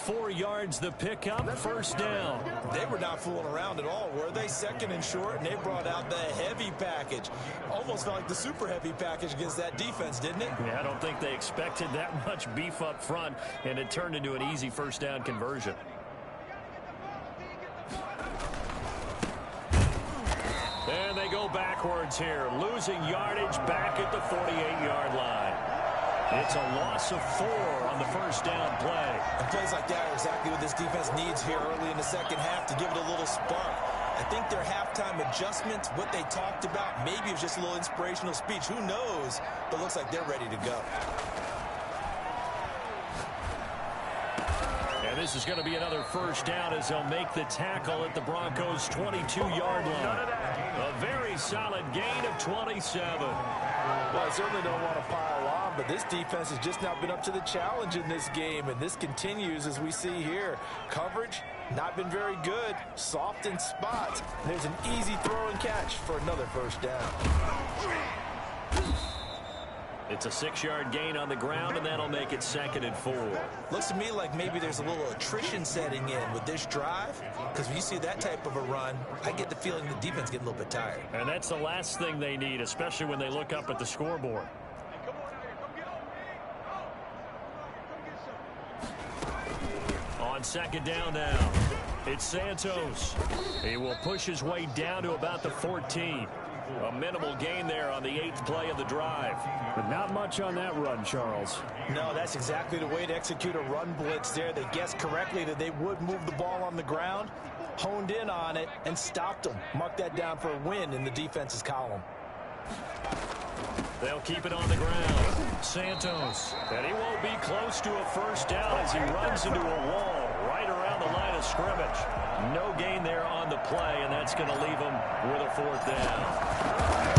[SPEAKER 3] 4 yards the pickup, first down.
[SPEAKER 4] They were not fooling around at all, were they? 2nd and short, and they brought out the heavy package. Almost felt like the super heavy package against that defense, didn't it?
[SPEAKER 3] Yeah, I don't think they expected that much beef up front, and it turned into an easy first down conversion. And they go backwards here, losing yardage back at the 48-yard line. It's a loss of 4 on the first down play.
[SPEAKER 4] And plays like that are exactly what this defense needs here early in the second half to give it a little spark. I think their halftime adjustments, what they talked about, maybe it was just a little inspirational speech. Who knows? But looks like they're ready to go.
[SPEAKER 3] And this is going to be another first down as they'll make the tackle at the Broncos' 22-yard line. A very solid gain of 27.
[SPEAKER 4] Well, I certainly don't want to pile on, but this defense has just not been up to the challenge in this game, and this continues as we see here. Coverage, not been very good. Soft in spots. There's an easy throw and catch for another first down.
[SPEAKER 3] It's a 6-yard gain on the ground, and that'll make it 2nd and 4.
[SPEAKER 4] Looks to me like maybe there's a little attrition setting in with this drive, because when you see that type of a run, I get the feeling the defense getting a little bit tired.
[SPEAKER 3] And that's the last thing they need, especially when they look up at the scoreboard. On 2nd down now, it's Santos. He will push his way down to about the 14. A minimal gain there on the 8th play of the drive.
[SPEAKER 6] But not much on that run, Charles.
[SPEAKER 4] No, that's exactly the way to execute a run blitz there. They guessed correctly that they would move the ball on the ground, honed in on it, and stopped them. Mark that down for a win in the defense's column.
[SPEAKER 3] They'll keep it on the ground. Santos. And he won't be close to a first down as he runs into a wall right around the line of scrimmage. No gain there on the play, and that's going to leave him with a 4th down.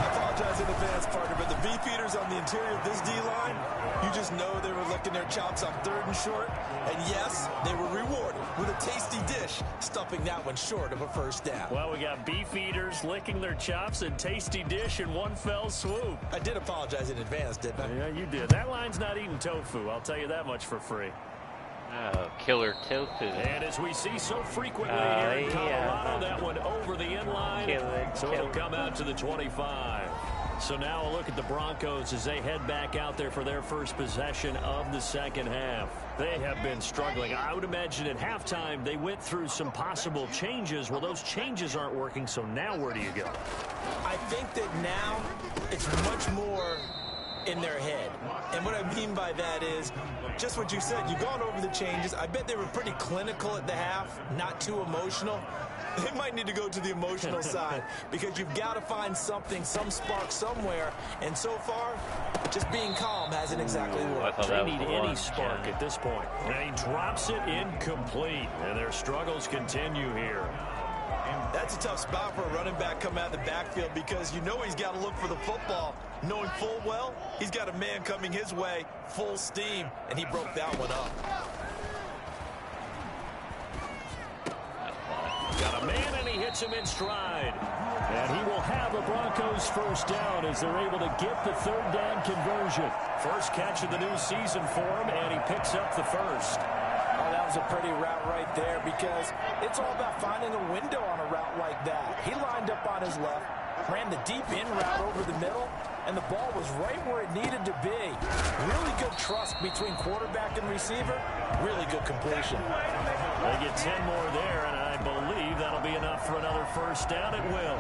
[SPEAKER 4] I apologize in advance, partner, but the beefeaters on the interior of this D-line, you just know they were licking their chops on 3rd and short. And yes, they were rewarded with a tasty dish, stuffing that one short of a first down.
[SPEAKER 3] Well, we got beefeaters licking their chops and tasty dish in one fell swoop.
[SPEAKER 4] I did apologize in advance, didn't I?
[SPEAKER 3] Yeah, you did. That line's not eating tofu. I'll tell you that much for free.
[SPEAKER 1] Oh, killer tofu.
[SPEAKER 3] And as we see so frequently here in Colorado, that one over the end line. So it'll come out to the 25. So now a look at the Broncos as they head back out there for their first possession of the 2nd half. They have been struggling. I would imagine at halftime they went through some possible changes. Well, those changes aren't working, so now where do you go?
[SPEAKER 4] I think that now it's much more in their head. And what I mean by that is just what you said. You've gone over the changes. I bet they were pretty clinical at the half, not too emotional. They might need to go to the emotional side because you've got to find something, some spark somewhere. And so far, just being calm hasn't exactly worked.
[SPEAKER 3] They need any spark at this point. And he drops it incomplete. And their struggles continue here.
[SPEAKER 4] That's a tough spot for a running back coming out of the backfield because you know he's got to look for the football, knowing full well he's got a man coming his way, full steam, and he broke that one up.
[SPEAKER 3] Got a man, and he hits him in stride. And he will have a Broncos first down as they're able to get the 3rd down conversion. First catch of the new season for him, and he picks up the first.
[SPEAKER 4] Oh, that was a pretty route right there because it's all about finding a window on a route like that. He lined up on his left, ran the deep in route over the middle, and the ball was right where it needed to be. Really good trust between quarterback and receiver. Really good completion.
[SPEAKER 3] They get 10 more there, and I believe that'll be enough for another first down. It will.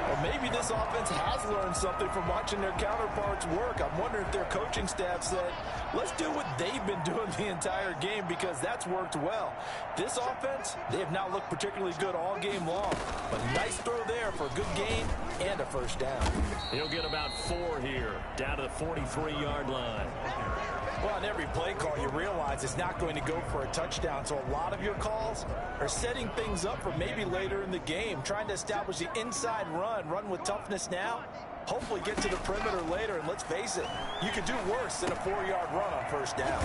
[SPEAKER 4] Well, maybe this offense has learned something from watching their counterparts work. I'm wondering if their coaching staff said, let's do what they've been doing the entire game because that's worked well. This offense, they have not looked particularly good all game long. But nice throw there for a good gain and a first down.
[SPEAKER 3] He'll get about 4 here, down to the 43-yard line.
[SPEAKER 4] Well, on every play call, you realize it's not going to go for a touchdown. So a lot of your calls are setting things up for maybe later in the game, trying to establish the inside run with toughness now. Hopefully get to the perimeter later, and let's face it, you could do worse than a 4-yard run on first down.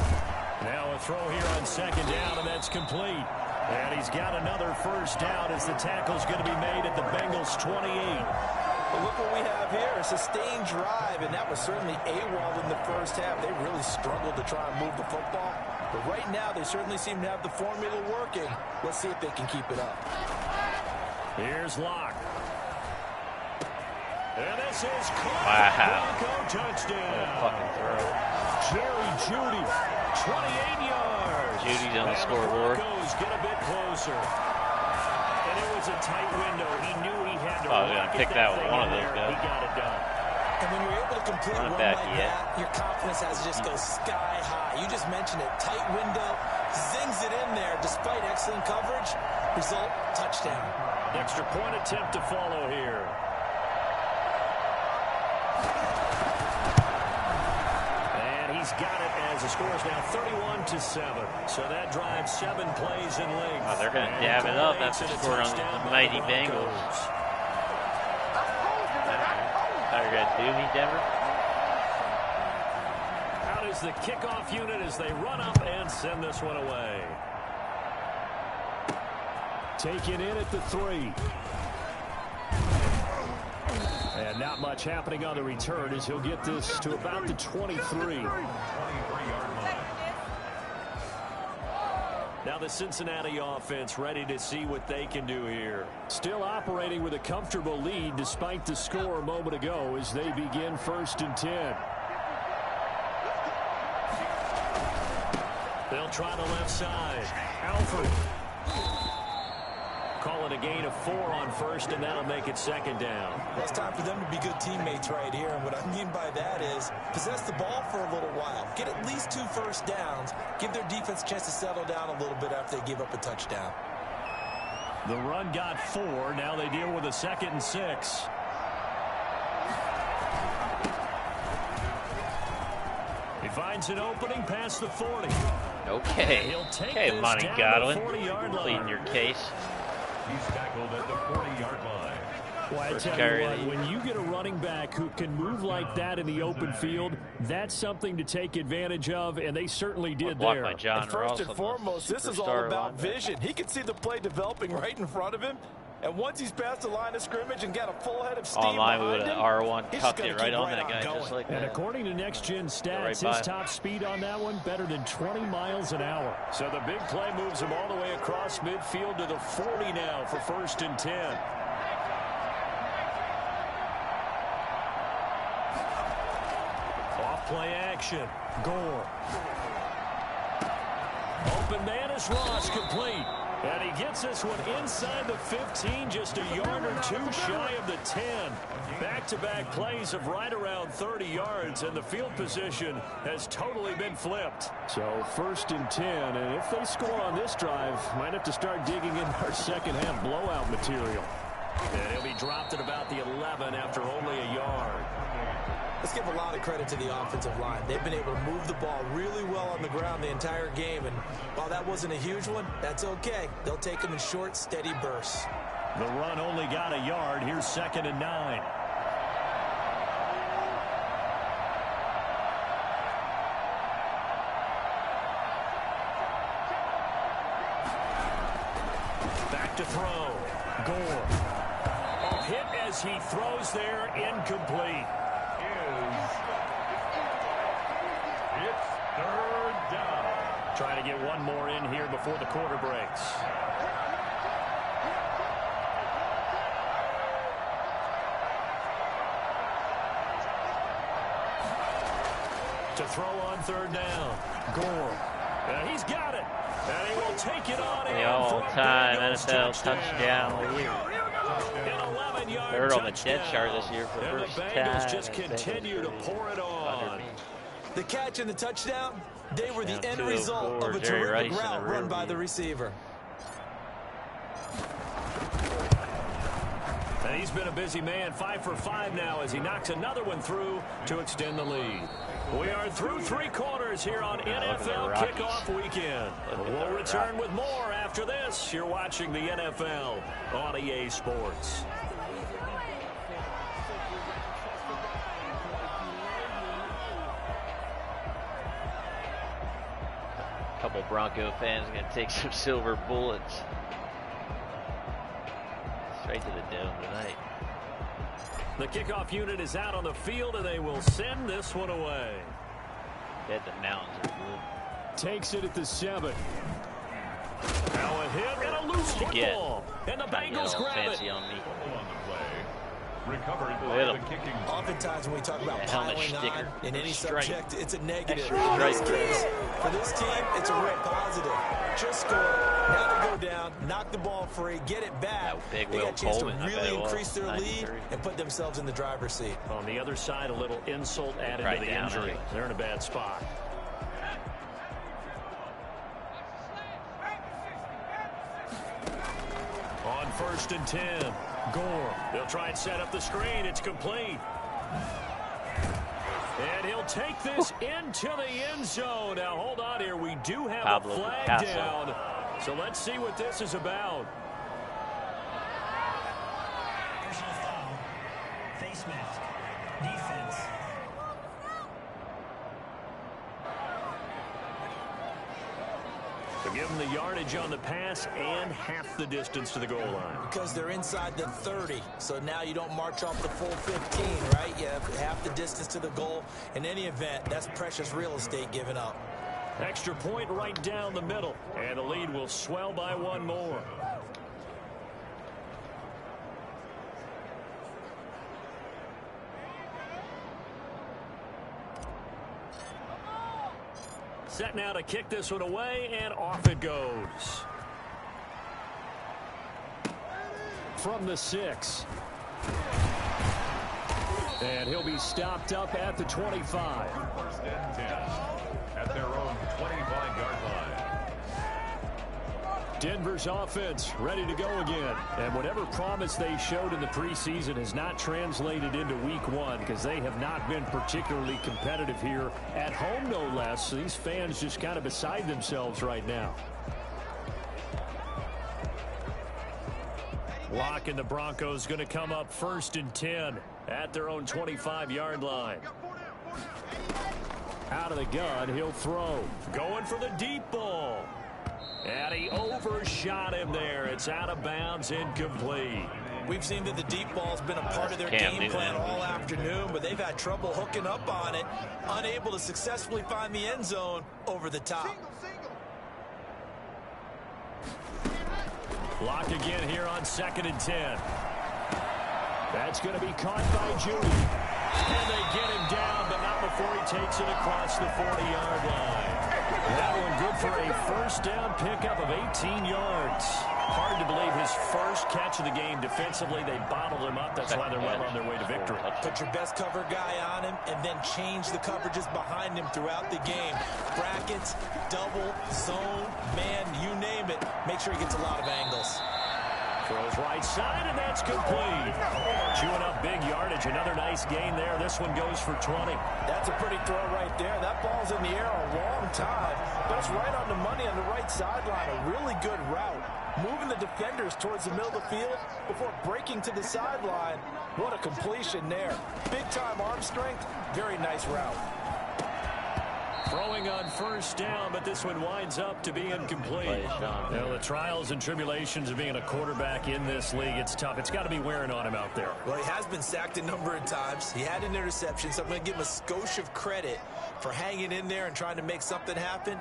[SPEAKER 3] Now a throw here on 2nd down, and that's complete. And he's got another first down as the tackle's going to be made at the Bengals 28.
[SPEAKER 4] Well, look what we have here, a sustained drive, and that was certainly AWOL in the first half. They really struggled to try and move the football. But right now, they certainly seem to have the formula working. Let's see if they can keep it up.
[SPEAKER 3] Here's Locke. And this is
[SPEAKER 1] Wow.
[SPEAKER 3] Bronco touchdown.
[SPEAKER 1] What a fucking throw.
[SPEAKER 3] Jerry Jeudy, 28 yards.
[SPEAKER 1] Judy's on the scoreboard.
[SPEAKER 3] Broncos get a bit closer. And it was a tight window. He knew he had to
[SPEAKER 1] pick that one of those guys.
[SPEAKER 3] He got it done.
[SPEAKER 4] And when you're able to complete one like that, your confidence has to just go sky high. You just mentioned it. Tight window, zings it in there despite excellent coverage. Result, touchdown.
[SPEAKER 3] Extra point attempt to follow here. And he's got it as the score is now 31-7. So that drives 7 plays in length.
[SPEAKER 1] Oh, they're going to dab it up after scoring on the mighty Bengals. They're going to do me, Denver.
[SPEAKER 3] Out is the kickoff unit as they run up and send this one away. Taken in at the 3.
[SPEAKER 6] And not much happening on the return as he'll get this to about the 23. Now the Cincinnati offense ready to see what they can do here. Still operating with a comfortable lead despite the score a moment ago as they begin 1st and 10. They'll try the left side. Alford. Call it a gain of 4 on 1st, and that'll make it 2nd down.
[SPEAKER 4] Well, it's time for them to be good teammates right here, and what I mean by that is possess the ball for a little while. Get at least 2 first downs. Give their defense a chance to settle down a little bit after they give up a touchdown.
[SPEAKER 6] The run got 4. Now they deal with a 2nd and 6. He finds an opening past the 40.
[SPEAKER 1] Okay. Okay, Monty Godwin. Pleading your case.
[SPEAKER 2] He's tackled at the 40-yard line.
[SPEAKER 6] Well, I tell you what, when you get a running back who can move like that in the open field, that's something to take advantage of, and they certainly did there.
[SPEAKER 4] And first and foremost, this is all about vision. He can see the play developing right in front of him. And once he's past the line of scrimmage and got a full head of steam
[SPEAKER 1] online, we would
[SPEAKER 4] behind
[SPEAKER 1] have
[SPEAKER 4] him,
[SPEAKER 1] R1 tucked it right on that guy, just like
[SPEAKER 6] and
[SPEAKER 1] that.
[SPEAKER 6] according to Next Gen Stats, his top speed on that one better than 20 miles an hour. So the big play moves him all the way across midfield to the 40 now for 1st and 10. Off play action. Gore. Open man is Ross, complete. And he gets this one inside the 15, just a yard or 2 shy of the 10. Back-to-back plays of right around 30 yards, and the field position has totally been flipped. So 1st and 10, and if they score on this drive, might have to start digging in our second-half blowout material. And he'll be dropped at about the 11 after only a yard.
[SPEAKER 4] Let's give a lot of credit to the offensive line. They've been able to move the ball really well on the ground the entire game, and while that wasn't a huge one, that's okay. They'll take them in short, steady bursts.
[SPEAKER 6] The run only got a yard. Here's 2nd and 9. Back to throw. Gore. A hit as he throws there, incomplete.
[SPEAKER 2] It's 3rd down.
[SPEAKER 6] Trying to get one more in here before the quarter breaks. To throw on 3rd down. Gore. And he's got it. And he will take it on in.
[SPEAKER 1] The all-time NFL touchdown of the year. 3rd on the depth chart this year for the first time.
[SPEAKER 4] The Bengals just continue to pour it on. The catch and the touchdown, they were the end result of a terrific route run by the receiver.
[SPEAKER 6] And he's been a busy man, 5 for 5 now as he knocks another one through to extend the lead. We are through 3 quarters here on NFL Kickoff Weekend. We'll return with more after this. You're watching the NFL on EA Sports.
[SPEAKER 1] Couple Bronco fans are going to take some silver bullets straight to the dome tonight.
[SPEAKER 6] The kickoff unit is out on the field, and they will send this one away.
[SPEAKER 1] Bet the mountains are blue.
[SPEAKER 6] Takes it at the 7. Now a hit and a loose football. And the Bengals grab it.
[SPEAKER 1] On me.
[SPEAKER 2] Recovered by the kicking.
[SPEAKER 4] Oftentimes when we talk about piling on in any subject, it's a negative.
[SPEAKER 1] In
[SPEAKER 4] this case, for this team, it's a real positive. Just score, now to go down, knock the ball free, get it back. They got a chance to really increase their lead and put themselves in the driver's seat.
[SPEAKER 6] On the other side, a little insult added to the injury. They're in a bad spot. On 1st and 10, Gore. They'll try and set up the screen. It's complete. And he'll take this into the end zone. Now, hold on here. We do have a flag down. So let's see what this is about.
[SPEAKER 7] Personal foul. Face mask. Defense.
[SPEAKER 6] The give them the yardage on the pass and half the distance to the goal line.
[SPEAKER 4] Because they're inside the 30, so now you don't march off the full 15, right? You have half the distance to the goal. In any event, that's precious real estate given up.
[SPEAKER 6] Extra point right down the middle, and the lead will swell by one more. Set now to kick this one away, and off it goes. From the 6. And he'll be stopped up at the 25.
[SPEAKER 2] First and 10 at their own 25-yard line.
[SPEAKER 6] Denver's offense ready to go again. And whatever promise they showed in the preseason has not translated into week 1 because they have not been particularly competitive here at home, no less. So these fans just kind of beside themselves right now. Locke and the Broncos going to come up 1st and 10 at their own 25-yard line. Out of the gun, he'll throw. Going for the deep ball. And he overshot him there. It's out of bounds, incomplete.
[SPEAKER 4] We've seen that the deep ball's been a part of their game plan all afternoon, but they've had trouble hooking up on it, unable to successfully find the end zone over the top.
[SPEAKER 6] Lock again here on 2nd and 10. That's going to be caught by Judy. And they get him down, but not before he takes it across the 40-yard line. That one good for a first down pickup of 18 yards. Hard to believe his first catch of the game defensively. They bottled him up. That's why they're well on their way to victory.
[SPEAKER 4] Put your best cover guy on him and then change the coverages behind him throughout the game. Brackets, double, zone, man, you name it. Make sure he gets a lot of angles.
[SPEAKER 6] Throws right side, and that's complete. Chewing up big yardage. Another nice gain there. This one goes for 20.
[SPEAKER 4] That's a pretty throw right there. That ball's in the air a long time, but it's right on the money on the right sideline. A really good route. Moving the defenders towards the middle of the field before breaking to the sideline. What a completion there. Big-time arm strength. Very nice route.
[SPEAKER 6] Throwing on first down, but this one winds up to be incomplete. Now, the trials and tribulations of being a quarterback in this league, it's tough. It's got to be wearing on him out there.
[SPEAKER 4] Well, he has been sacked a number of times. He had an interception, so I'm going to give him a skosh of credit for hanging in there and trying to make something happen,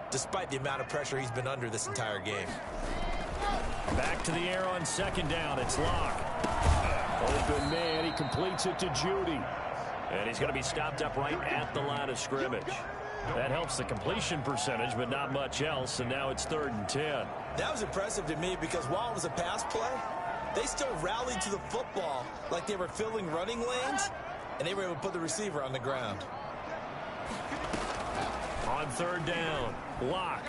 [SPEAKER 4] despite the amount of pressure he's been under this entire game.
[SPEAKER 6] Back to the air on 2nd down. It's Locke. Open man. He completes it to Judy. And he's going to be stopped up right at the line of scrimmage. That helps the completion percentage, but not much else, and now it's 3rd and 10.
[SPEAKER 4] That was impressive to me because while it was a pass play, they still rallied to the football like they were filling running lanes, and they were able to put the receiver on the ground.
[SPEAKER 6] On 3rd down, Locke.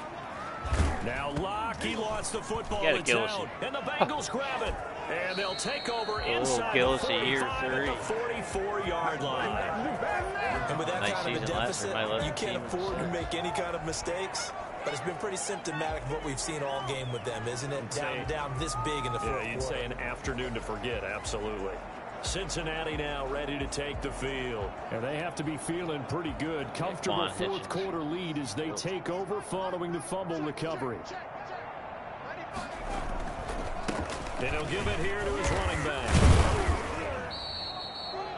[SPEAKER 6] Now Locke, he lost the football. It's out, and the Bengals grab it. And they'll take over inside the 45 at the 44-yard line.
[SPEAKER 4] And with that kind of a deficit, you can't afford to make any kind of mistakes. But it's been pretty symptomatic of what we've seen all game with them, isn't it? Down this big in the fourth quarter.
[SPEAKER 6] You'd say an afternoon to forget, absolutely. Cincinnati now ready to take the field. And they have to be feeling pretty good. Comfortable fourth quarter lead as they take over following the fumble recovery. And he'll give it here to his running back.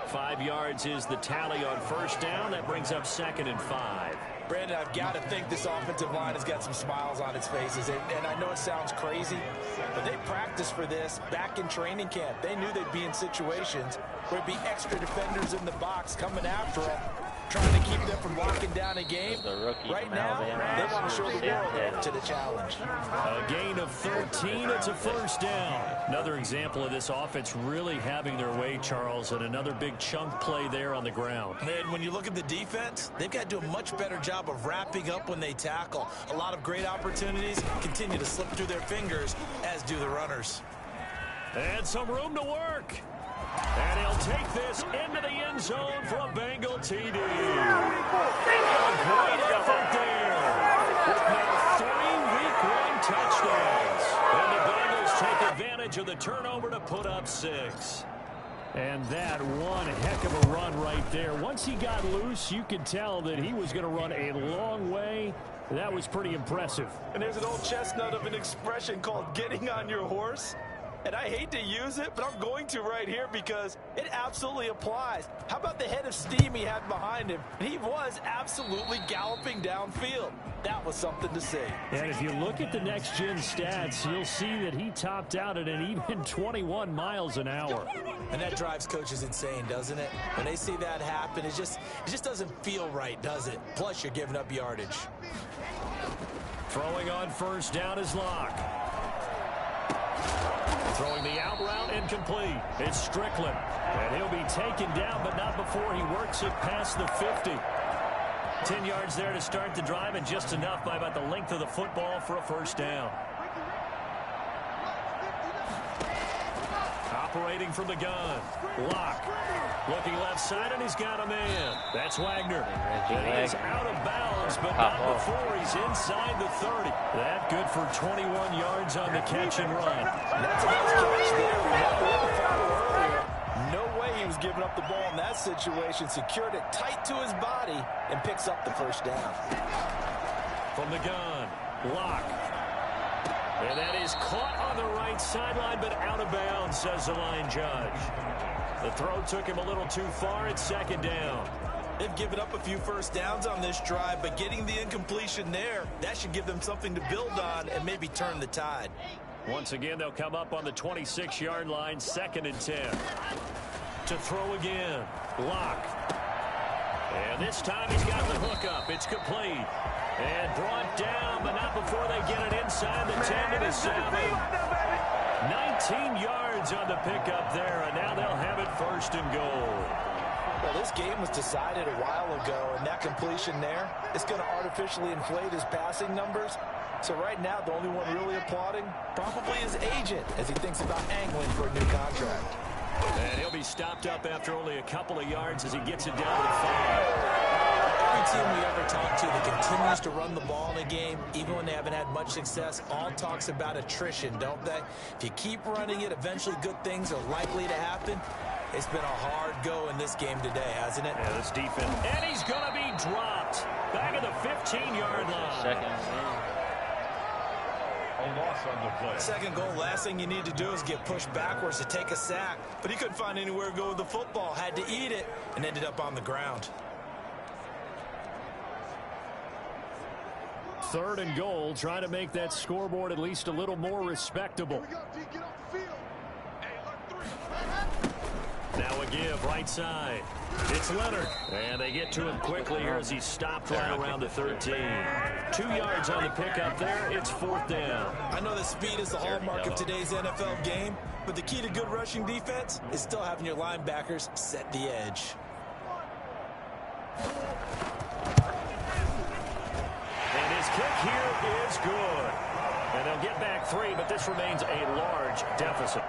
[SPEAKER 6] 5 yards is the tally on first down. That brings up 2nd and 5.
[SPEAKER 4] Brandon, I've got to think this offensive line has got some smiles on its faces. And I know it sounds crazy, but they practiced for this back in training camp. They knew they'd be in situations where there'd be extra defenders in the box coming after them, trying to keep them from locking down a game. Right now, they want to show the world up to the challenge.
[SPEAKER 6] A gain of 13. It's a first down. Another example of this offense really having their way, Charles, and another big chunk play there on the ground.
[SPEAKER 4] And when you look at the defense, they've got to do a much better job of wrapping up when they tackle. A lot of great opportunities continue to slip through their fingers, as do the runners.
[SPEAKER 6] And some room to work. And he'll take this into the end zone for a Bengal TD. A great effort there. With now 3 week 1 touchdowns. And the Bengals take advantage of the turnover to put up 6. And that one heck of a run right there. Once he got loose, you could tell that he was going to run a long way. That was pretty impressive.
[SPEAKER 4] And there's an old chestnut of an expression called getting on your horse. And I hate to use it, but I'm going to right here because it absolutely applies. How about the head of steam he had behind him? He was absolutely galloping downfield. That was something to see.
[SPEAKER 6] And if you look at the next-gen stats, you'll see that he topped out at an even 21 miles an hour.
[SPEAKER 4] And that drives coaches insane, doesn't it? When they see that happen, it just doesn't feel right, does it? Plus, you're giving up yardage.
[SPEAKER 6] Throwing on first down is Locke. Throwing the out route incomplete. It's Strickland. And he'll be taken down, but not before he works it past the 50. 10 yards there to start the drive, and just enough by about the length of the football for a first down. Operating from the gun. Locke. Looking left side, and he's got a man. That's Wagner. And he is out of bounds, but not before he's inside the 30. That good for 21 yards on the catch and run.
[SPEAKER 4] That's a nice catch there. We had the little foul earlier. No way he was giving up the ball in that situation. Secured it tight to his body and picks up the first down.
[SPEAKER 6] From the gun, Locke. And that is caught on the right sideline, but out of bounds, says the line judge. The throw took him a little too far. It's second down.
[SPEAKER 4] They've given up a few first downs on this drive, but getting the incompletion there, that should give them something to build on and maybe turn the tide.
[SPEAKER 6] Once again, they'll come up on the 26-yard line, 2nd and 10. To throw again, Locke. And this time he's got the hook up. It's complete. And brought down, but not before they get it inside the 10 to the 7. 19 yards on the pickup there, and now they'll have it 1st and goal.
[SPEAKER 4] Well, this game was decided a while ago, and that completion there is going to artificially inflate his passing numbers. So right now, the only one really applauding probably his agent as he thinks about angling for a new contract.
[SPEAKER 6] And he'll be stopped up after only a couple of yards as he gets it down to the 5.
[SPEAKER 4] Every team we ever talk to that continues to run the ball in a game, even when they haven't had much success, all talks about attrition, don't they? If you keep running it, eventually good things are likely to happen. It's been a hard go in this game today, hasn't it?
[SPEAKER 6] Yeah, this defense. And he's going to be dropped back at the 15-yard line.
[SPEAKER 2] A loss on the play.
[SPEAKER 4] Second goal, last thing you need to do is get pushed backwards to take a sack. But he couldn't find anywhere to go with the football, had to eat it, and ended up on the ground.
[SPEAKER 6] 3rd and goal, trying to make that scoreboard at least a little more respectable. Now a give, right side. It's Leonard. And they get to him quickly here as he's stopped right around the 13. 2 yards on the pickup there. It's 4th down.
[SPEAKER 4] I know that speed is the hallmark of today's NFL game, but the key to good rushing defense is still having your linebackers set the edge.
[SPEAKER 6] And his kick here is good. And they'll get back 3, but this remains a large deficit.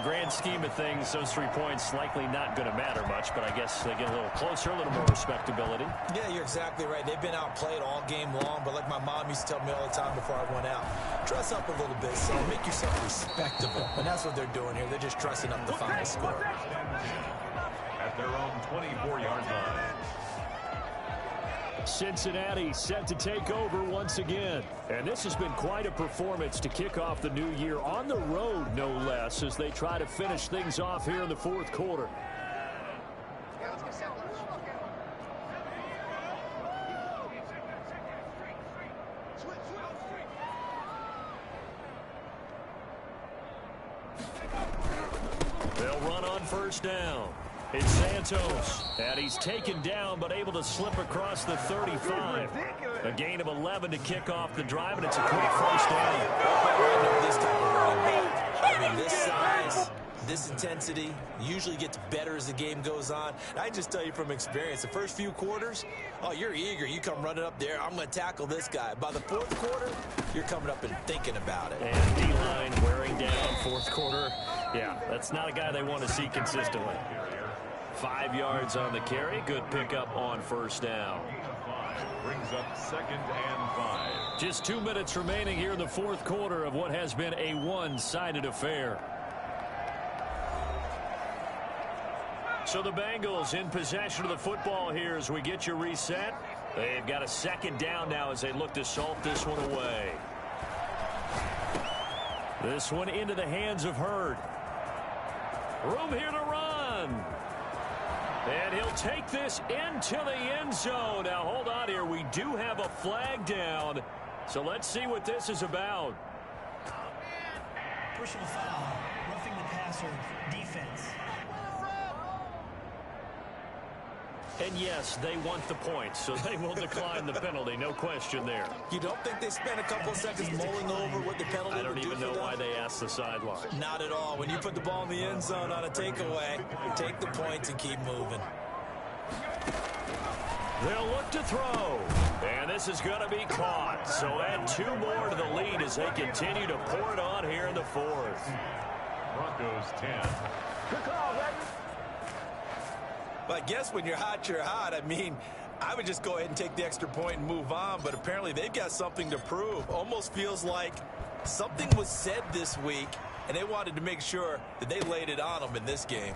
[SPEAKER 6] the grand scheme of things, those 3 points likely not going to matter much, but I guess they get a little closer, a little more respectability.
[SPEAKER 4] Yeah, you're exactly right. They've been outplayed all game long, but like my mom used to tell me all the time before I went out, dress up a little bit, son. Make yourself respectable. And that's what they're doing here. They're just dressing up the final score.
[SPEAKER 2] At their own 24-yard line.
[SPEAKER 6] Cincinnati set to take over once again. And this has been quite a performance to kick off the new year on the road, no less, as they try to finish things off here in the fourth quarter. They'll run on first down. It's Santos, and he's taken down but able to slip across the 35. A gain of 11 to kick off the drive, and it's a quick first down.
[SPEAKER 4] This type of running back. I mean, this size, this intensity usually gets better as the game goes on. And I just tell you from experience, the first few quarters, oh, you're eager. You come running up there, I'm going to tackle this guy. By the fourth quarter, you're coming up and thinking about it.
[SPEAKER 6] And D-line wearing down fourth quarter. Yeah, that's not a guy they want to see consistently. 5 yards on the carry. Good pickup on first down.
[SPEAKER 2] Brings up 2nd and 5.
[SPEAKER 6] Just 2 minutes remaining here in the fourth quarter of what has been a one-sided affair. So the Bengals in possession of the football here as we get you reset. They've got a 2nd down now as they look to salt this one away. This one into the hands of Hurd. Room here to run. And he'll take this into the end zone. Now, hold on here. We do have a flag down. So let's see what this is about.
[SPEAKER 7] Personal foul. Roughing the passer. Defense.
[SPEAKER 6] And yes, they want the point, so they will decline the penalty. No question there.
[SPEAKER 4] You don't think they spent a couple of seconds mulling over what the penalty
[SPEAKER 6] I don't
[SPEAKER 4] would do
[SPEAKER 6] even know why they asked the sideline.
[SPEAKER 4] Not at all. When you put the ball in the end zone on a takeaway, take the points and keep moving.
[SPEAKER 6] They'll look to throw. And this is going to be caught. So add 2 more to the lead as they continue to pour it on here in the fourth.
[SPEAKER 2] Broncos 10.
[SPEAKER 4] Good call, baby. But I guess when you're hot, you're hot. I mean, I would just go ahead and take the extra point and move on, but apparently they've got something to prove. Almost feels like something was said this week, and they wanted to make sure that they laid it on them in this game.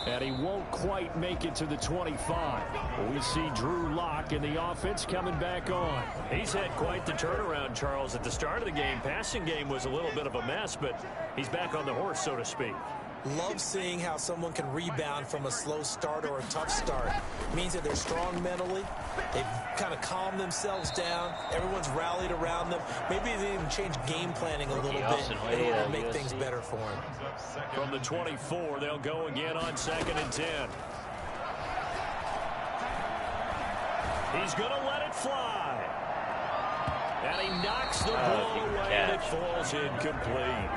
[SPEAKER 6] And he won't quite make it to the 25. We see Drew Lock in the offense coming back on. He's had quite the turnaround, Charles. At the start of the game, passing game was a little bit of a mess, but he's back on the horse, so to speak.
[SPEAKER 4] Love seeing how someone can rebound from a slow start or a tough start. It means that they're strong mentally. They've kind of calmed themselves down. Everyone's rallied around them. Maybe they even change game planning a little bit in order to make things better for them.
[SPEAKER 6] From the 24, they'll go again on 2nd and 10. He's going to let it fly. And he knocks the ball away, and it falls incomplete.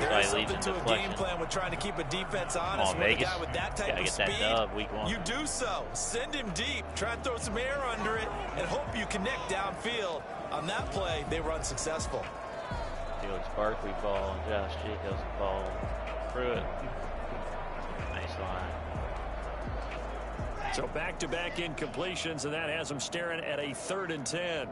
[SPEAKER 4] There is something to a game plan with trying to keep a defense honest. With a guy with that type of speed, you do so. Send him deep. Try and throw some air under it and hope you connect downfield. On that play, they were unsuccessful.
[SPEAKER 1] Felix Barkley ball and Josh Jacobs ball through it. Nice line.
[SPEAKER 6] So back-to-back incompletions, and that has them staring at a 3rd and 10.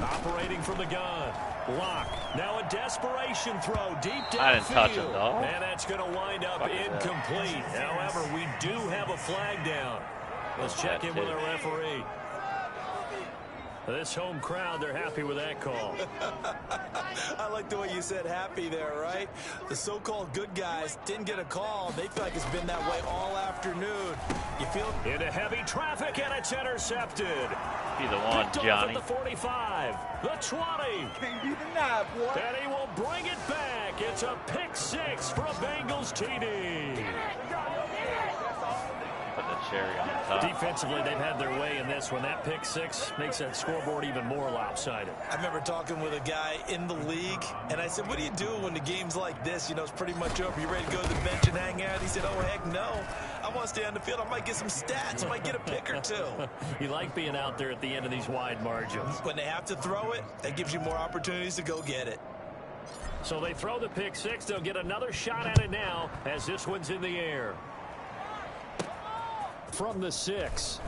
[SPEAKER 6] Operating from the gun. Lock. Now a desperation throw deep downfield.
[SPEAKER 1] I didn't touch him, though.
[SPEAKER 6] And that's going to wind up incomplete. However, we do have a flag down. Let's check in with our referee. This home crowd, they're happy with that call.
[SPEAKER 4] I like the way you said happy there, right? The so-called good guys didn't get a call. They feel like it's been that way all afternoon. You feel
[SPEAKER 6] into heavy traffic, and it's intercepted.
[SPEAKER 1] Be the one, Johnny.
[SPEAKER 6] The 45, the 20.
[SPEAKER 4] Can't be denied, boy.
[SPEAKER 6] And he will bring it back. It's a pick 6 for a Bengals TD.
[SPEAKER 1] Put the cherry on top.
[SPEAKER 6] Defensively, they've had their way in this one. That pick six makes that scoreboard even more lopsided.
[SPEAKER 4] I remember talking with a guy in the league, and I said, what do you do when the game's like this? You know, it's pretty much over. You ready to go to the bench and hang out? He said, oh, heck no. I want to stay on the field. I might get some stats. I might get a pick or two.
[SPEAKER 6] You like being out there at the end of these wide margins.
[SPEAKER 4] When they have to throw it, that gives you more opportunities to go get it.
[SPEAKER 6] So they throw the pick six. They'll get another shot at it now as this one's in the air. From the 6.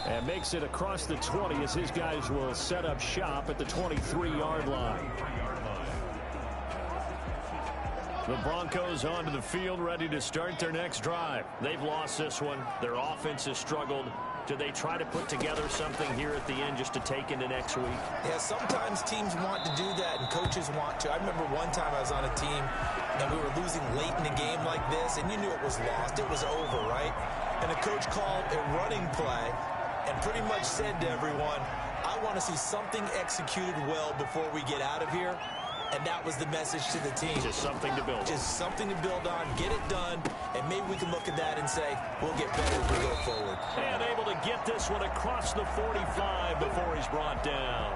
[SPEAKER 6] And makes it across the 20 as his guys will set up shop at the 23-yard line. The Broncos onto the field, ready to start their next drive. They've lost this one. Their offense has struggled. Do they try to put together something here at the end just to take into next week?
[SPEAKER 4] Yeah, sometimes teams want to do that and coaches want to. I remember one time I was on a team and we were losing late in a game like this, and you knew it was lost. It was over, right? And the coach called a running play and pretty much said to everyone, I want to see something executed well before we get out of here. And that was the message to the team.
[SPEAKER 6] Just something to build on.
[SPEAKER 4] Just something to build on, get it done, and maybe we can look at that and say, we'll get better as we go forward.
[SPEAKER 6] And able to get this one across the 45 before he's brought down.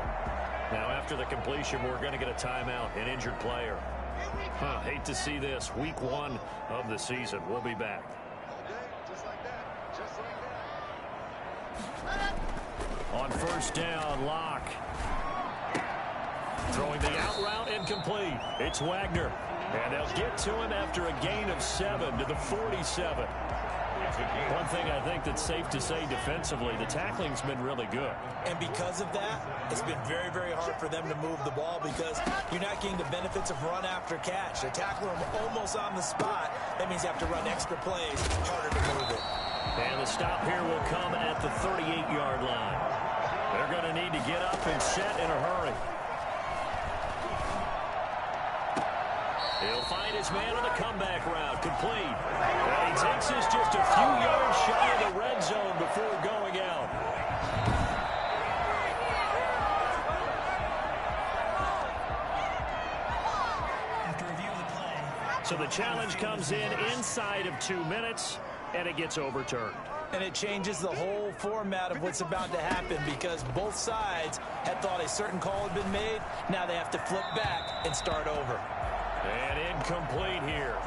[SPEAKER 6] Now, after the completion, we're going to get a timeout, an injured player. Hate to see this. Week 1 of the season. We'll be back. On first down, Locke. Throwing the out route incomplete. It's Wagner. And they'll get to him after a gain of 7 to the 47. One thing I think that's safe to say defensively, the tackling's been really good.
[SPEAKER 4] And because of that, it's been very, very hard for them to move the ball because you're not getting the benefits of run after catch. They're tackling them almost on the spot. That means you have to run extra plays, harder to move it.
[SPEAKER 6] And the stop here will come at the 38-yard line. They're going to need to get up and set in a hurry. He'll find his man on the comeback route, complete. And he takes this just a few yards shy of the red zone before going out.
[SPEAKER 7] After review of the play.
[SPEAKER 6] So the challenge comes in inside of 2 minutes, and it gets overturned.
[SPEAKER 4] And it changes the whole format of what's about to happen because both sides had thought a certain call had been made. Now they have to flip back and start over.
[SPEAKER 6] And incomplete here.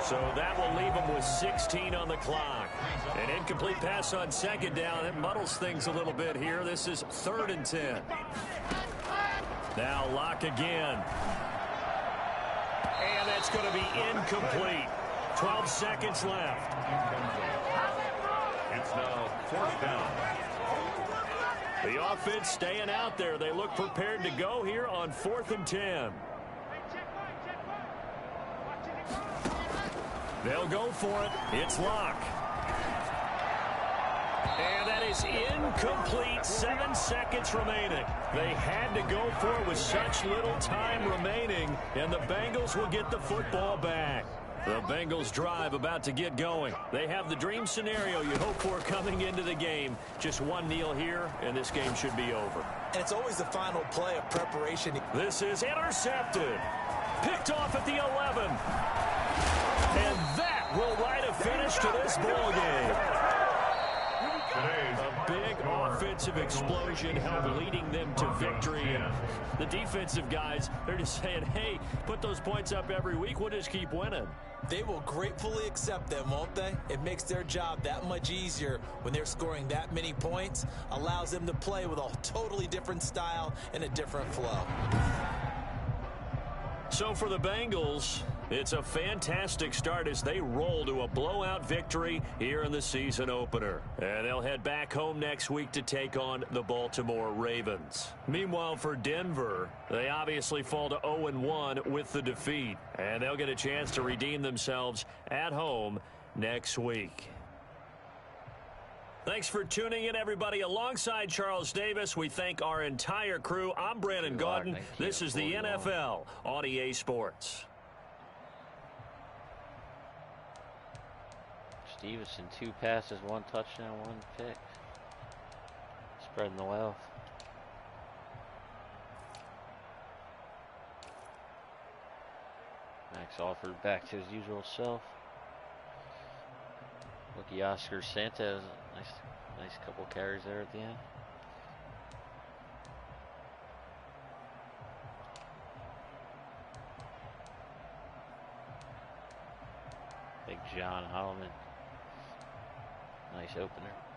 [SPEAKER 6] So that will leave them with 16 on the clock. An incomplete pass on second down. It muddles things a little bit here. This is 3rd and 10. Now Locke again. And that's going to be incomplete. 12 seconds left.
[SPEAKER 2] It's now 4th down.
[SPEAKER 6] The offense staying out there. They look prepared to go here on 4th and 10. They'll go for it. It's Locke. And that is incomplete. 7 seconds remaining. They had to go for it with such little time remaining, and the Bengals will get the football back. The Bengals drive about to get going. They have the dream scenario you hope for coming into the game. Just one kneel here, and this game should be over.
[SPEAKER 4] And it's always the final play of preparation.
[SPEAKER 6] This is intercepted. Picked off at the 11. And that will write a finish to this ball game. A big offensive explosion helped leading them to victory. And the defensive guys, they're just saying, hey, put those points up every week. We'll just keep winning.
[SPEAKER 4] They will gratefully accept them, won't they? It makes their job that much easier when they're scoring that many points. Allows them to play with a totally different style and a different flow.
[SPEAKER 6] So for the Bengals, it's a fantastic start as they roll to a blowout victory here in the season opener. And they'll head back home next week to take on the Baltimore Ravens. Meanwhile, for Denver, they obviously fall to 0-1 with the defeat. And they'll get a chance to redeem themselves at home next week. Thanks for tuning in, everybody. Alongside Charles Davis, we thank our entire crew. I'm Brandon Gaudin. This is the NFL on EA Sports.
[SPEAKER 1] Stevenson, 2 passes, 1 touchdown, 1 pick. Spreading the wealth. Max offered back to his usual self. Rookie Oscar Santos, nice couple carries there at the end. Big John Holloman, nice opener.